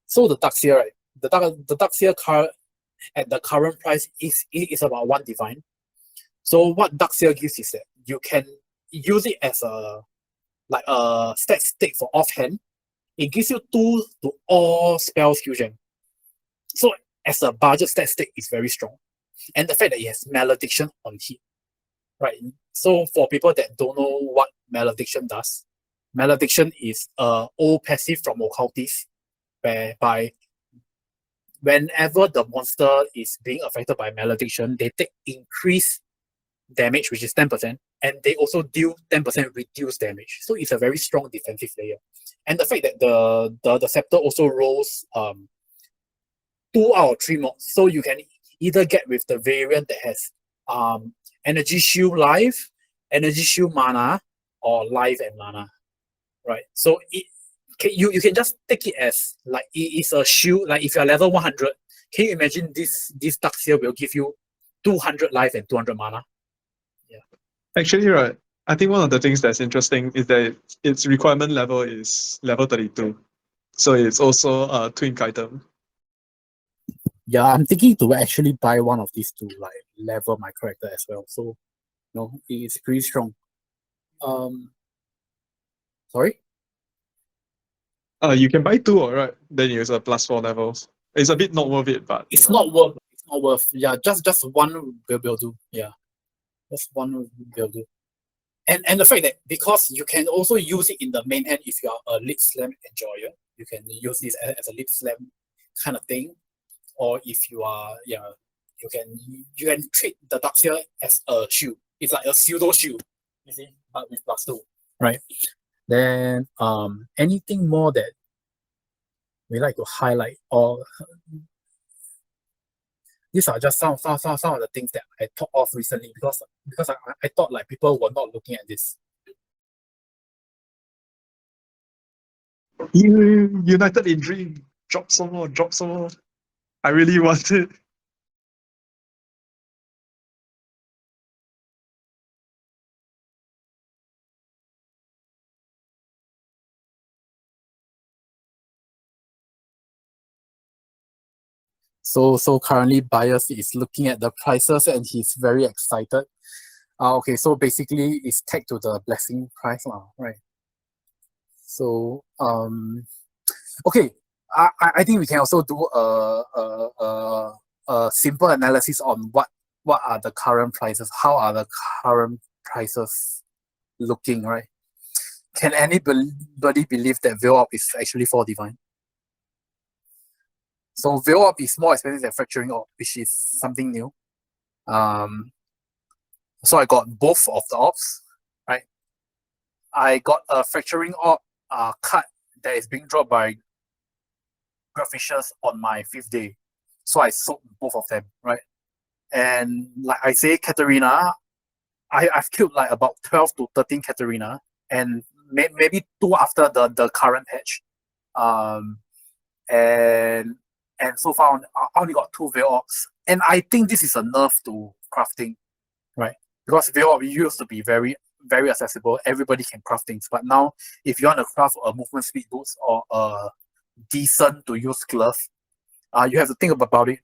So the ducks here, right? The ducks here at the current price is about 1 divine. So what ducks here gives is that you can use it as a stat stick for offhand. It gives you 2 to all spells fusion. So as a budget stat stick, it's very strong. And the fact that it has Malediction on hit, right? So for people that don't know what Malediction does, Malediction is a old passive from Occultist, whereby whenever the monster is being affected by Malediction, they take increased damage, which is 10%, and they also deal 10% reduced damage. So it's a very strong defensive layer. And the fact that the scepter also rolls 2 out of 3 mods, so you can either get with the variant that has energy shield life, energy shield mana, or life and mana, right? So you can just take it as like it is a shield. Like if you're level 100, can you imagine this Dark Seal will give you 200 life and 200 mana?
Actually, right, I think one of the things that's interesting is that its requirement level is level 32. So it's also a twink item.
Yeah, I'm thinking to actually buy one of these to like level my character as well. So, it's pretty strong. Sorry?
You can buy two, alright? Then you use a +4 levels. It's a bit not worth it, but
It's not worth. It's not worth. Yeah, just one will do. Yeah, just one will do. And the fact that because you can also use it in the main hand if you are a lip slam enjoyer, you can use this as a lip slam kind of thing. Or if you are, you can treat the Dark Seal as a shield. It's like a pseudo shield, you see, but with +2, right? Then anything more that we like to highlight, or these are just some of the things that I thought of recently because I thought like people were not looking at this.
United in Dream. Drop some more, drop some more. I really want it.
So currently Bias is looking at the prices and he's very excited. Okay, so basically it's tagged to the blessing price now, right? So okay, I think we can also do a simple analysis on what are the current prices, how are the current prices looking, right? Can anybody believe that Veil Orb is actually 4 divine? So Veil Orb is more expensive than Fracturing Orb, which is something new. So I got both of the orbs, right? I got a Fracturing Orb card that is being dropped by Grafishers on my 5th day. So I sold both of them, right? And like I say, Katarina, I've killed like about 12 to 13 Katarina, and maybe 2 after the current patch. And so far I only got 2 Veil Orbs. And I think this is a nerf to crafting, right? Because Veil Orb used to be very, very accessible. Everybody can craft things. But now, if you want to craft a movement speed boost or a decent to use glove, you have to think about it.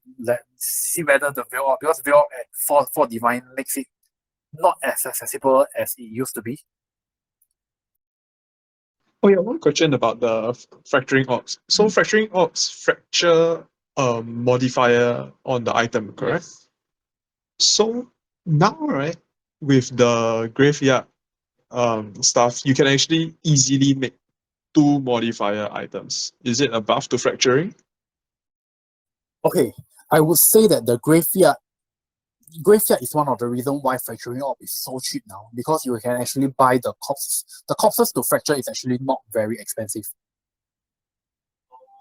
See whether the Veil Orb, because Veil Orb at 4 divine makes it not as accessible as it used to be.
Oh yeah, one question about the fracturing orbs. So fracturing orbs fracture a modifier on the item, correct?
Yes.
So now, right, with the graveyard stuff, you can actually easily make 2 modifier items. Is it a buff to fracturing?
Okay, I would say that the graveyard is one of the reasons why Fracturing Orb is so cheap now, because you can actually buy the corpses. The corpses to fracture is actually not very expensive.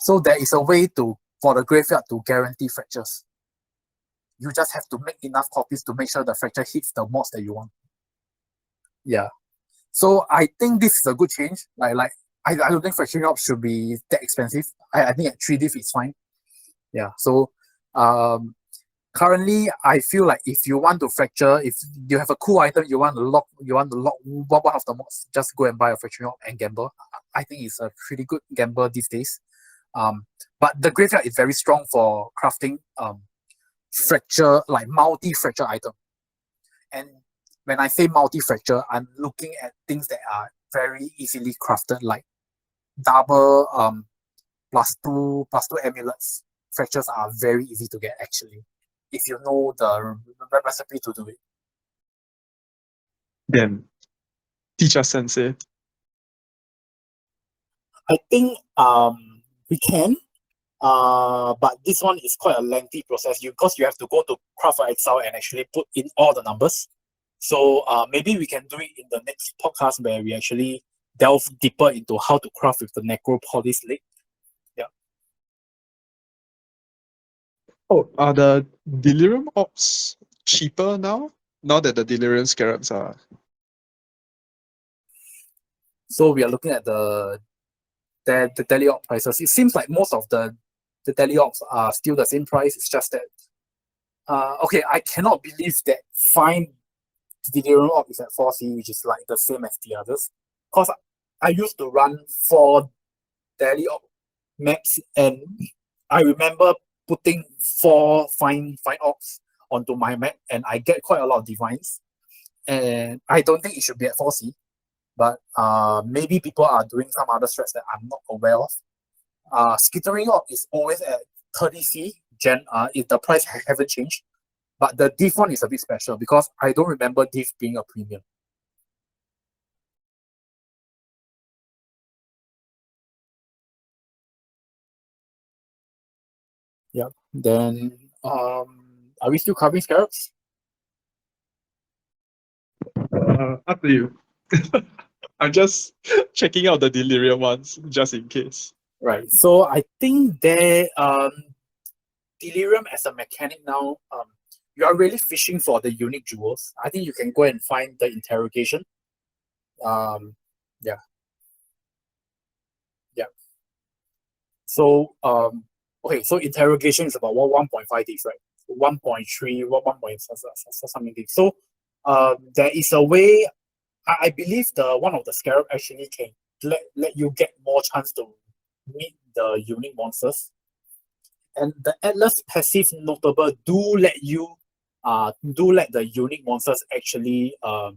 So there is a way for the graveyard to guarantee fractures. You just have to make enough copies to make sure the fracture hits the mods that you want. Yeah. So I think this is a good change. I don't think Fracturing Orb should be that expensive. I think at 3 div it's fine. Yeah. So currently, I feel like if you want to fracture, if you have a cool item, you want to lock one of the mods, just go and buy a Fracturing Orb and gamble. I think it's a pretty good gamble these days. But the graveyard is very strong for crafting fracture, like multi-fracture item. And when I say multi-fracture, I'm looking at things that are very easily crafted, like double +2 amulets. Fractures are very easy to get actually, if you know the recipe to do it.
Then teach us, Sensei.
I think we can, but this one is quite a lengthy process because you have to go to Craft for Exile and actually put in all the numbers. So maybe we can do it in the next podcast where we actually delve deeper into how to craft with the Necropolis Lake. Yeah.
Oh, are the Delirium orbs cheaper now? Now that the Delirium scarabs are...
So we are looking at the the daily op prices. It seems like most of the daily ops are still the same price. It's just that okay, I cannot believe that fine delirium op is at 4C, which is like the same as the others. Because I used to run 4 daily op maps, and I remember putting 4 fine ops onto my map, and I get quite a lot of divines. And I don't think it should be at 4C, but maybe people are doing some other strats that I'm not aware of. Skittering op is always at 30C if the price haven't changed. But the div one is a bit special because I don't remember div being a premium. Yeah. Then are we still covering scarabs?
Up to you. I'm just checking out the delirium ones just in case.
Right. So I think there delirium as a mechanic now, you are really fishing for the unique jewels. I think you can go and find the interrogation. Yeah. So okay, so interrogation is about 1.5 days, right? 1.3, 1 something days. So there is a way. I believe the one of the scarab actually can let you get more chance to meet the unique monsters. And the Atlas passive notable do let the unique monsters actually got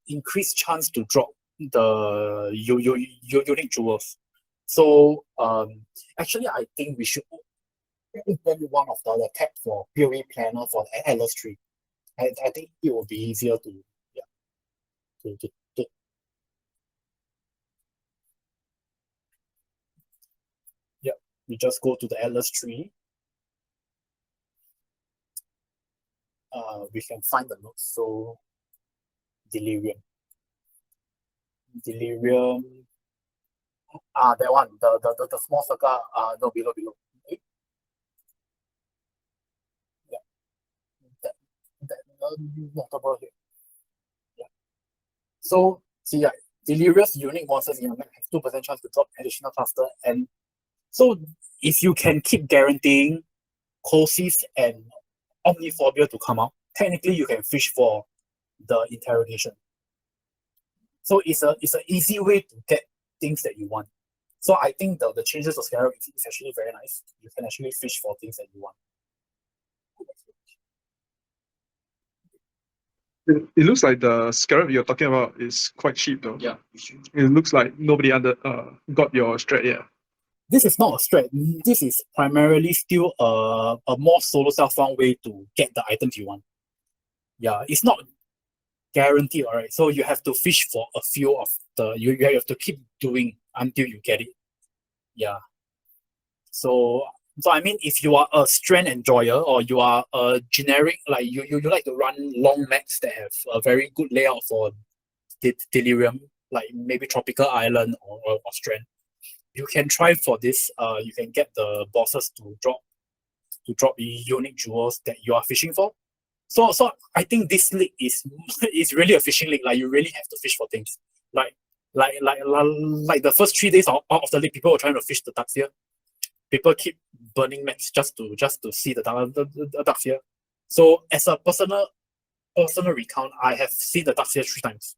increased chance to drop the unique jewels. So actually I think we should open one of the tab for PoE planner for the Atlas tree. I think it will be easier to we just go to the Atlas tree. We can find the notes. So delirium, that one, the small circle, no, below. Okay. Yeah, that notable here. Yeah. So see, delirious unique monsters in your map have 2% chance to drop additional cluster, and so if you can keep guaranteeing Colsys and Omniphobia to come out, technically you can fish for the interrogation. So it's an easy way to get things that you want. So I think the changes of Scarab is actually very nice. You can actually fish for things that you want.
It looks like the scarab you're talking about is quite cheap though.
Yeah.
It looks like nobody got your strat yet.
This is not a strat. This is primarily still a more solo self-found way to get the items you want. Yeah, it's not guaranteed, all right? So you have to fish for a few of the, you have to keep doing until you get it. Yeah. So I mean, if you are a strand enjoyer or you are a generic, like you like to run long maps that have a very good layout for delirium, like maybe tropical island or strand, you can try for this. You can get the bosses to drop unique jewels that you are fishing for. So I think this league is really a fishing league. Like you really have to fish for things. Like the first 3 days of the league, people were trying to fish the ducks here. People keep burning maps just to see the ducks here. So as a personal recount, I have seen the ducks here 3 times.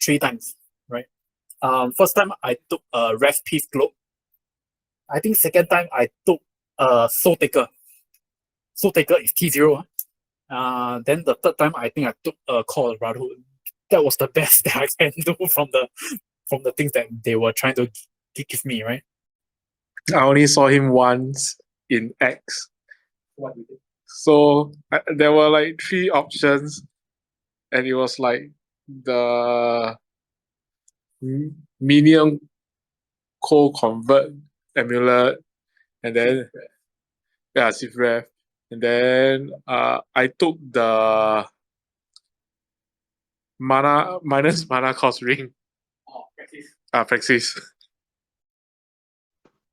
3 times, right? First time I took a Ref Piece Globe. I think second time I took Soul Taker. Soul Taker is T0. Then the third time I think I took a Call of Brotherhood. That was the best that I can do from the things that they were trying to give me, right?
I only saw him once in X.
What you did?
So there were like 3 options, and it was like the minion co-convert amulet, and then Sifref, and then I took the minus mana cost ring. Praxis.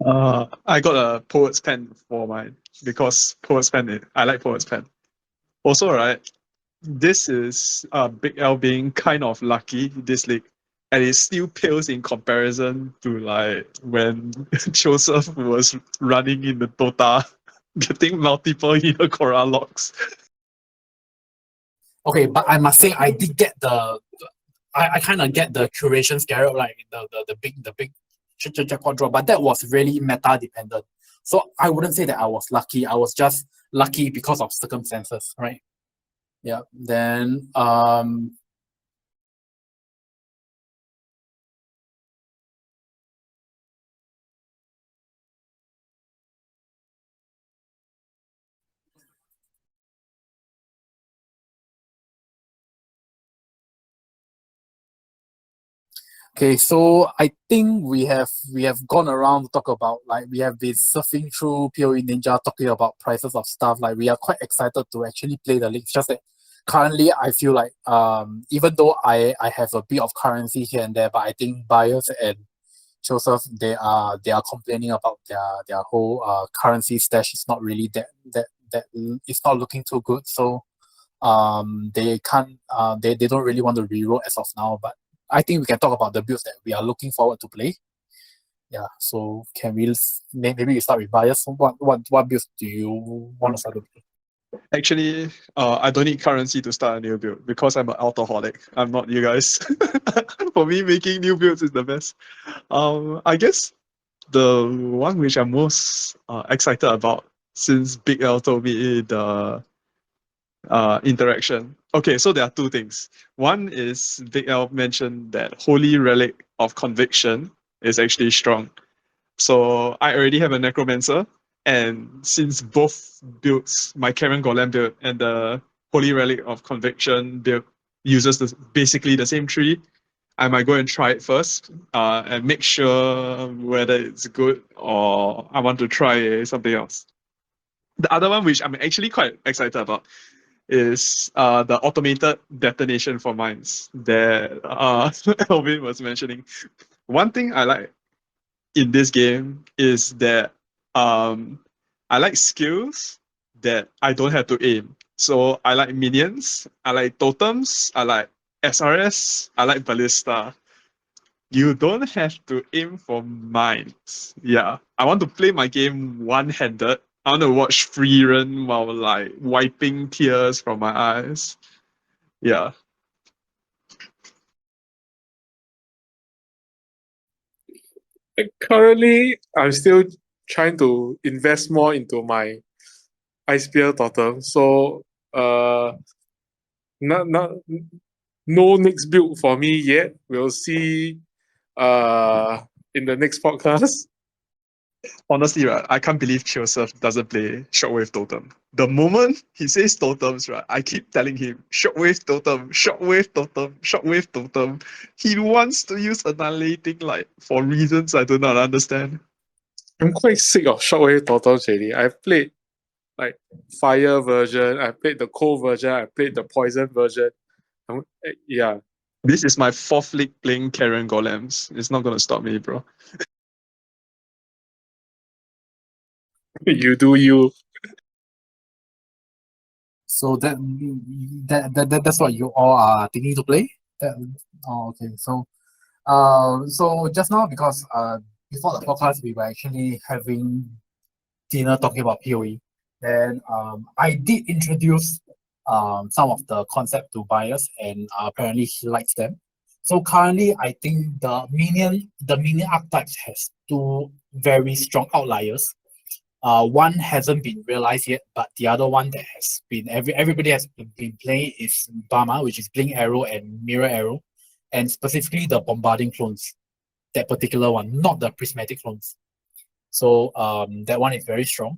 I got a Poet's Pen for mine because Poet's Pen, I like Poet's Pen. Also, right, this is Big L being kind of lucky this league. and it still pales in comparison to like when Joseph was running in the Dota, getting multiple hero Korra locks.
Okay, but I must say I did get I kind of get the curation scare, like the big jackpot draw, but that was really meta dependent. So I wouldn't say that I was lucky. I was just lucky because of circumstances, right? Yeah. Then okay, so I think we have gone around to talk about, like, we have been surfing through PoE Ninja talking about prices of stuff. Like, we are quite excited to actually play the league. It's just that currently I feel like even though I have a bit of currency here and there, but I think buyers and Joseph, they are complaining about their whole currency stash is not really that it's not looking too good. So they can't they don't really want to reroll as of now. But I think we can talk about the builds that we are looking forward to play. Yeah, so can we maybe you start with buyers? What builds do you want to start with?
Actually, I don't need currency to start a new build because I'm an alcoholic. I'm not you guys. For me, making new builds is the best. I guess the one which I'm most excited about, since Big L told me the interaction. Okay, so there are two things. One is Big L mentioned that Holy Relic of Conviction is actually strong. So I already have a Necromancer, and since both builds, my Karen Golem build and the Holy Relic of Conviction build uses basically the same tree, I might go and try it first and make sure whether it's good or I want to try something else. The other one, which I'm actually quite excited about, is the automated detonation for mines that Elvin was mentioning. One thing I like in this game is that I like skills that I don't have to aim. So I like minions, I like totems, I like SRS, I like ballista. You don't have to aim for mines. Yeah, I want to play my game one-handed. I want to watch free run while like wiping tears from my eyes. Yeah.
Currently, I'm still trying to invest more into my Ice Spear Totem. So, not no next build for me yet. We'll see in the next podcast.
Honestly, right, I can't believe Joseph doesn't play Shockwave Totem. The moment he says totems, right, I keep telling him Shockwave Totem, Shockwave Totem, Shockwave Totem. He wants to use Annihilating Light for reasons I do not understand.
I'm quite sick of Shockwave Totems already. I've played like fire version, I played the cold version, I played the poison version. Yeah.
This is my fourth league playing Karen Golems. It's not gonna stop me, bro.
You do you.
So that's what you all are thinking to play? Okay. So just now, because before the podcast we were actually having dinner talking about PoE. Then I did introduce some of the concept to buyers, and apparently he likes them. So currently, I think the minion archetypes has two very strong outliers. One hasn't been realized yet, but the other one that has been everybody has been playing is Bama, which is Blink Arrow and Mirror Arrow, and specifically the Bombarding clones. That particular one, not the Prismatic clones. So that one is very strong.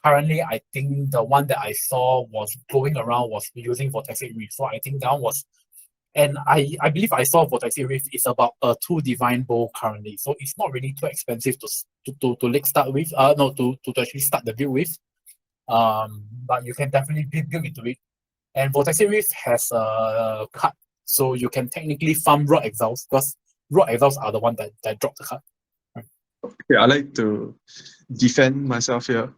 Currently, I think the one that I saw was going around was using Vortexic Reef. So I think that one was, and I believe I saw Vortexic Reef is about a 2 Divine Bow currently. So it's not really too expensive to like start with. No, to actually start the build with. But you can definitely build into it. And Vortexic Reef has a card, so you can technically farm Rod Exiles, because Rod Exiles are the one that drop the card.
Okay, I like to defend myself here.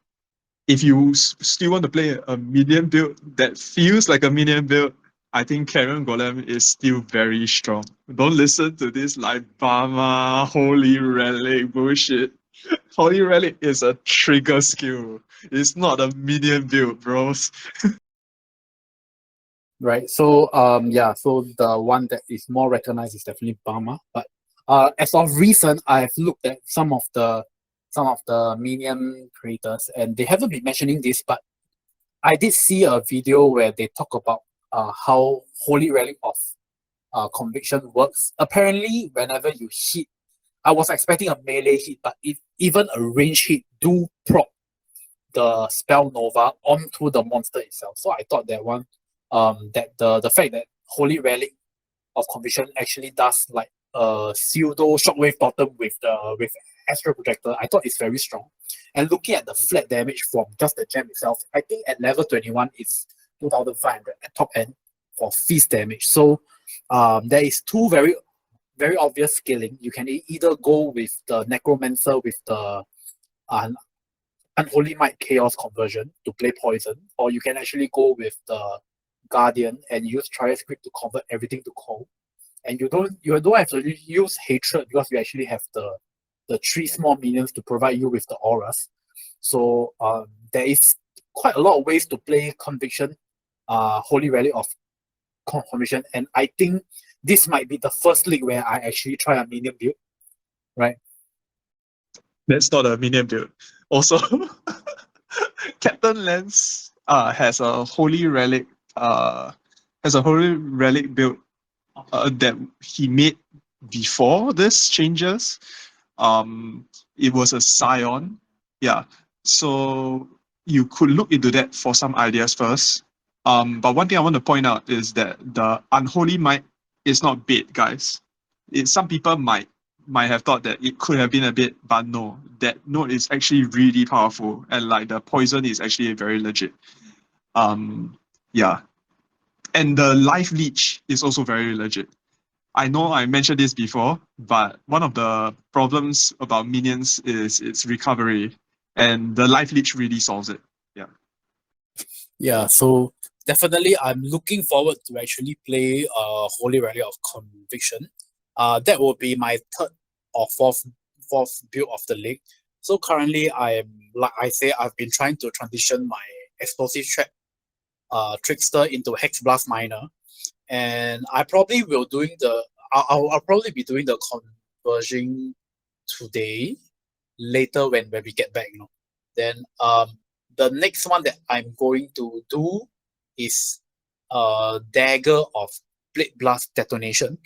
If you still want to play a minion build that feels like a minion build, I think Karen Golem is still very strong. Don't listen to this like Bama Holy Relic bullshit. Holy Relic is a trigger skill. It's not a minion build, bros.
Right. So so the one that is more recognized is definitely Bama. But as of recent, I've looked at some of the minion creators, and they haven't been mentioning this, but I did see a video where they talk about how Holy Relic of Conviction works. Apparently, whenever you hit, I was expecting a melee hit, but if even a range hit do proc the spell Nova onto the monster itself. So I thought that one, that the fact that Holy Relic of Conviction actually does like a pseudo shockwave bottom with Astral Projector, I thought it's very strong. And looking at the flat damage from just the gem itself, I think at level 21 it's 2,500 at top end for feast damage. So there is two very obvious scaling. You can either go with the Necromancer with the Unholy Might Chaos conversion to play poison, or you can actually go with the Guardian and use Trial Script to convert everything to cold. And you don't have to use Hatred because you actually have the 3 small minions to provide you with the auras. So there is quite a lot of ways to play Conviction, Holy Relic of Conviction, and I think this might be the first league where I actually try a minion build, right?
That's not a minion build. Also, Captain Lance has a Holy Relic build that he made before this changes. It was a Scion. Yeah. So you could look into that for some ideas first. But one thing I want to point out is that the Unholy Might is not bait, guys. Some people might have thought that it could have been a bit, but no, that node is actually really powerful, and like the poison is actually very legit. Yeah. And the life leech is also very legit. I know I mentioned this before, but one of the problems about minions is its recovery, and the life leech really solves it. Yeah.
Yeah, so definitely I'm looking forward to actually play Holy Relic of Conviction. That will be my third or fourth build of the league. So currently I've been trying to transition my explosive trap trickster into Hex Blast Miner. And I probably will I'll probably be doing the conversion today, later when we get back, Then the next one that I'm going to do is Dagger of Blade Blast Detonation.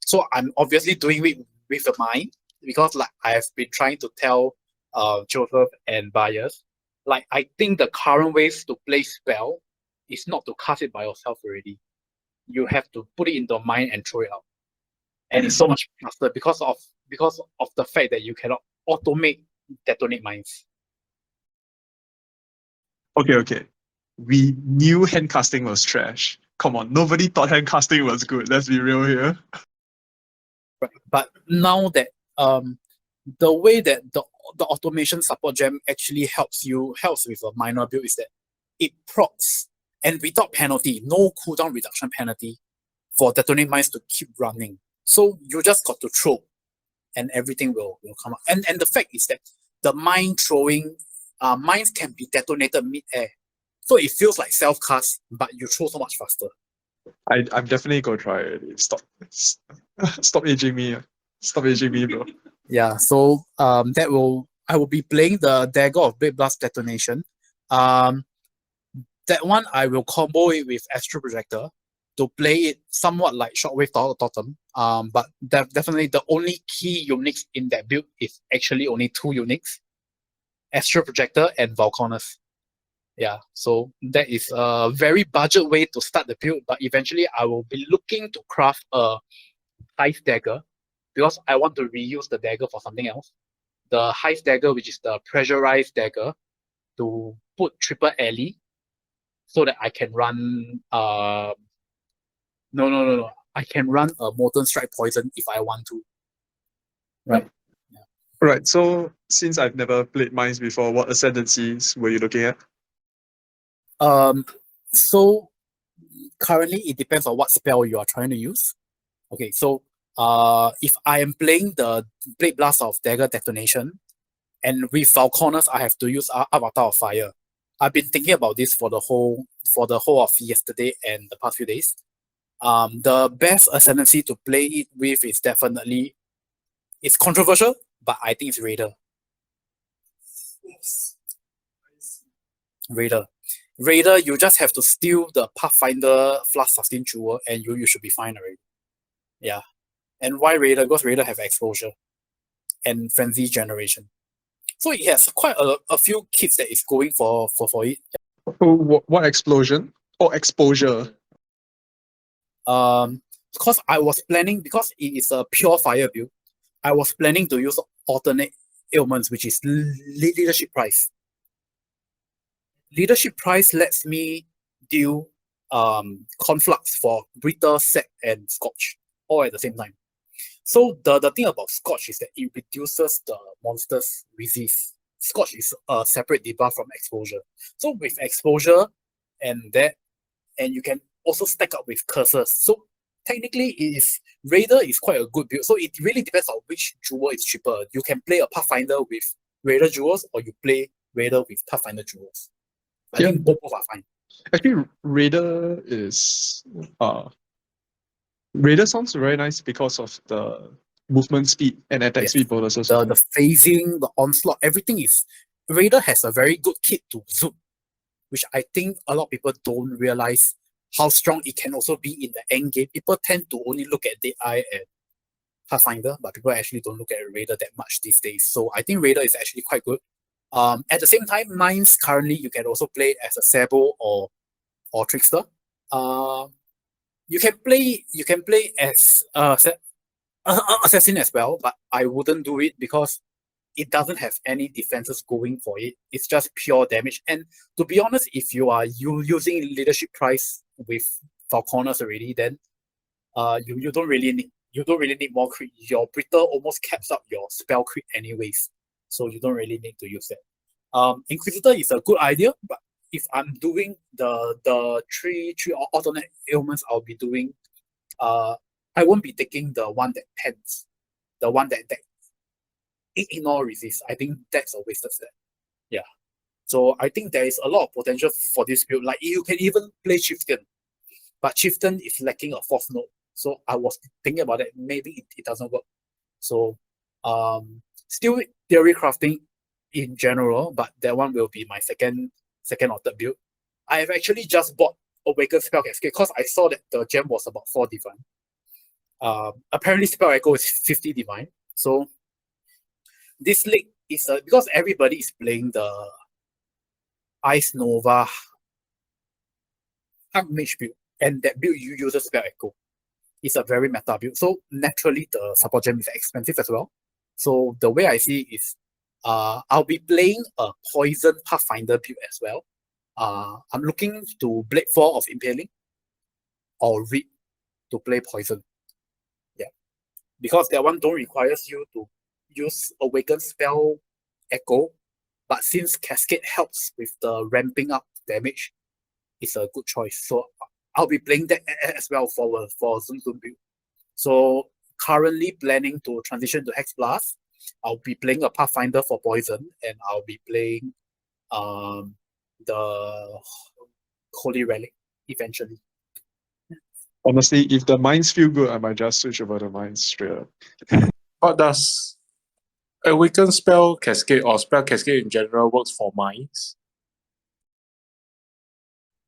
So I'm obviously doing it with the mind, because like I have been trying to tell Joseph and buyers, like I think the current ways to play spell is not to cast it by yourself already. You have to put it in the mind and throw it out. And it's so much faster because of the fact that you cannot automate detonate mines.
Okay. We knew hand casting was trash. Come on, nobody thought hand casting was good. Let's be real here.
Right. But now that the way that the automation support gem actually helps with a minor build is that it procs, and without penalty, no cooldown reduction penalty, for detonate mines to keep running. So you just got to throw, and everything will come up. And the fact is that the mine throwing mines can be detonated mid-air. So it feels like self-cast, but you throw so much faster.
I'm definitely gonna try it. Stop aging me. Stop aging me, bro.
Yeah, so I will be playing the Dagger of Blade Blast Detonation. That one I will combo it with Astral Projector to play it somewhat like Shockwave Totem. But definitely the only key uniques in that build is actually only 2 uniques: Astral Projector and Valconus. Yeah, so that is a very budget way to start the build, but eventually I will be looking to craft a Heist Dagger, because I want to reuse the dagger for something else. The Heist Dagger, which is the pressurized dagger, to put triple alley, so that I can run no. I can run a Molten Strike Poison if I want to. Right.
Right. So since I've never played mines before, what ascendancies were you looking at?
So currently it depends on what spell you are trying to use. Okay, so if I am playing the Blade Blast of Dagger Detonation, and with Falconers I have to use Avatar of Fire. I've been thinking about this for the whole of yesterday and the past few days. The best ascendancy to play it with is definitely, it's controversial, but I think it's Raider. Raider, you just have to steal the Pathfinder Flask Sustain Jewel and you should be fine already. Yeah. And why Raider? Because Raider have exposure and frenzy generation. So it has quite a few kits that is going for it.
What explosion? Oh, exposure.
Because I was planning, because it is a pure fire build, I was planning to use alternate ailments, which is leadership price. Leadership price lets me deal conflux for Brittle, Sec, and Scorch all at the same time. So the thing about Scorch is that it reduces the monster's resist. Scorch is a separate debuff from exposure. So with exposure and you can also stack up with curses. So technically, Raider is quite a good build. So it really depends on which jewel is cheaper. You can play a Pathfinder with Raider jewels, or you play Raider with Pathfinder jewels. I think both are fine.
Actually, Raider sounds very nice because of the movement speed and attack speed bonuses.
The phasing, the onslaught, everything is. Raider has a very good kit to zoom, which I think a lot of people don't realize how strong it can also be in the end game. People tend to only look at Deadeye and Pathfinder, but people actually don't look at Raider that much these days. So I think Raider is actually quite good. At the same time, Mines currently you can also play as a Sabo or Trickster. You can play as Assassin as well, but I wouldn't do it because it doesn't have any defenses going for it. It's just pure damage. And to be honest, if you are using leadership price with Falconers already, then you don't really need more crit. Your Brittle almost caps up your spell crit anyways, so you don't really need to use that. Inquisitor is a good idea, but if I'm doing the three alternate ailments, I'll be doing I won't be taking the one that pens, the one that ignore resist. I think that's a wasted step. Yeah. So I think there is a lot of potential for this build. Like you can even play Chieftain, but Chieftain is lacking a fourth node. So I was thinking about it. Maybe it doesn't work. So still theory crafting in general, but that one will be my second or third build. I have actually just bought Awakened Spell Cascade because I saw that the gem was about 4 divine. Apparently Spell Echo is 50 divine. So this league is because everybody is playing the Ice Nova Archmage build, and that build you use Spell Echo. It's a very meta build. So naturally the support gem is expensive as well. So the way I see it is I'll be playing a Poison Pathfinder build as well. I'm looking to Blade 4 of Impaling or Read to play Poison. Yeah. Because that one don't requires you to use Awaken Spell Echo, but since Cascade helps with the ramping up damage, it's a good choice. So I'll be playing that as well for Zoom build. So currently planning to transition to Hex Blast. I'll be playing a Pathfinder for Poison, and I'll be playing the Holy Relic eventually.
Honestly, if the mines feel good, I might just switch over the mines straight up.
But does Awaken Spell Cascade or Spell Cascade in general works for mines?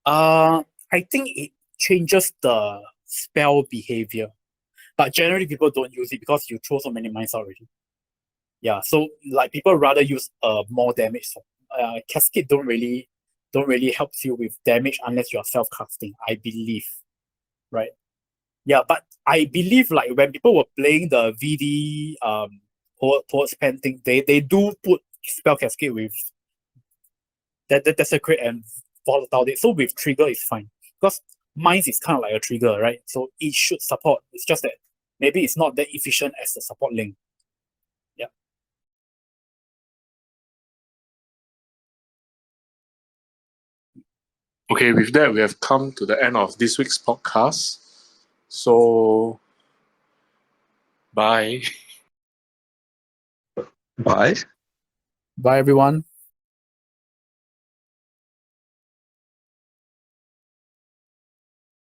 I think it changes the spell behavior, but generally people don't use it because you throw so many mines already. Yeah, so like people rather use more damage. Cascade don't really help you with damage unless you are self-casting, I believe. Right? Yeah, but I believe like when people were playing the VD Poet's Pen thing, they do put Spell Cascade with Desecrate and Volatile. So with Trigger it's fine. Because Mines is kind of like a trigger, right? So it should support. It's just that maybe it's not that efficient as the support link. Yeah.
Okay, with that, we have come to the end of this week's podcast. So, bye.
Bye.
Bye, everyone.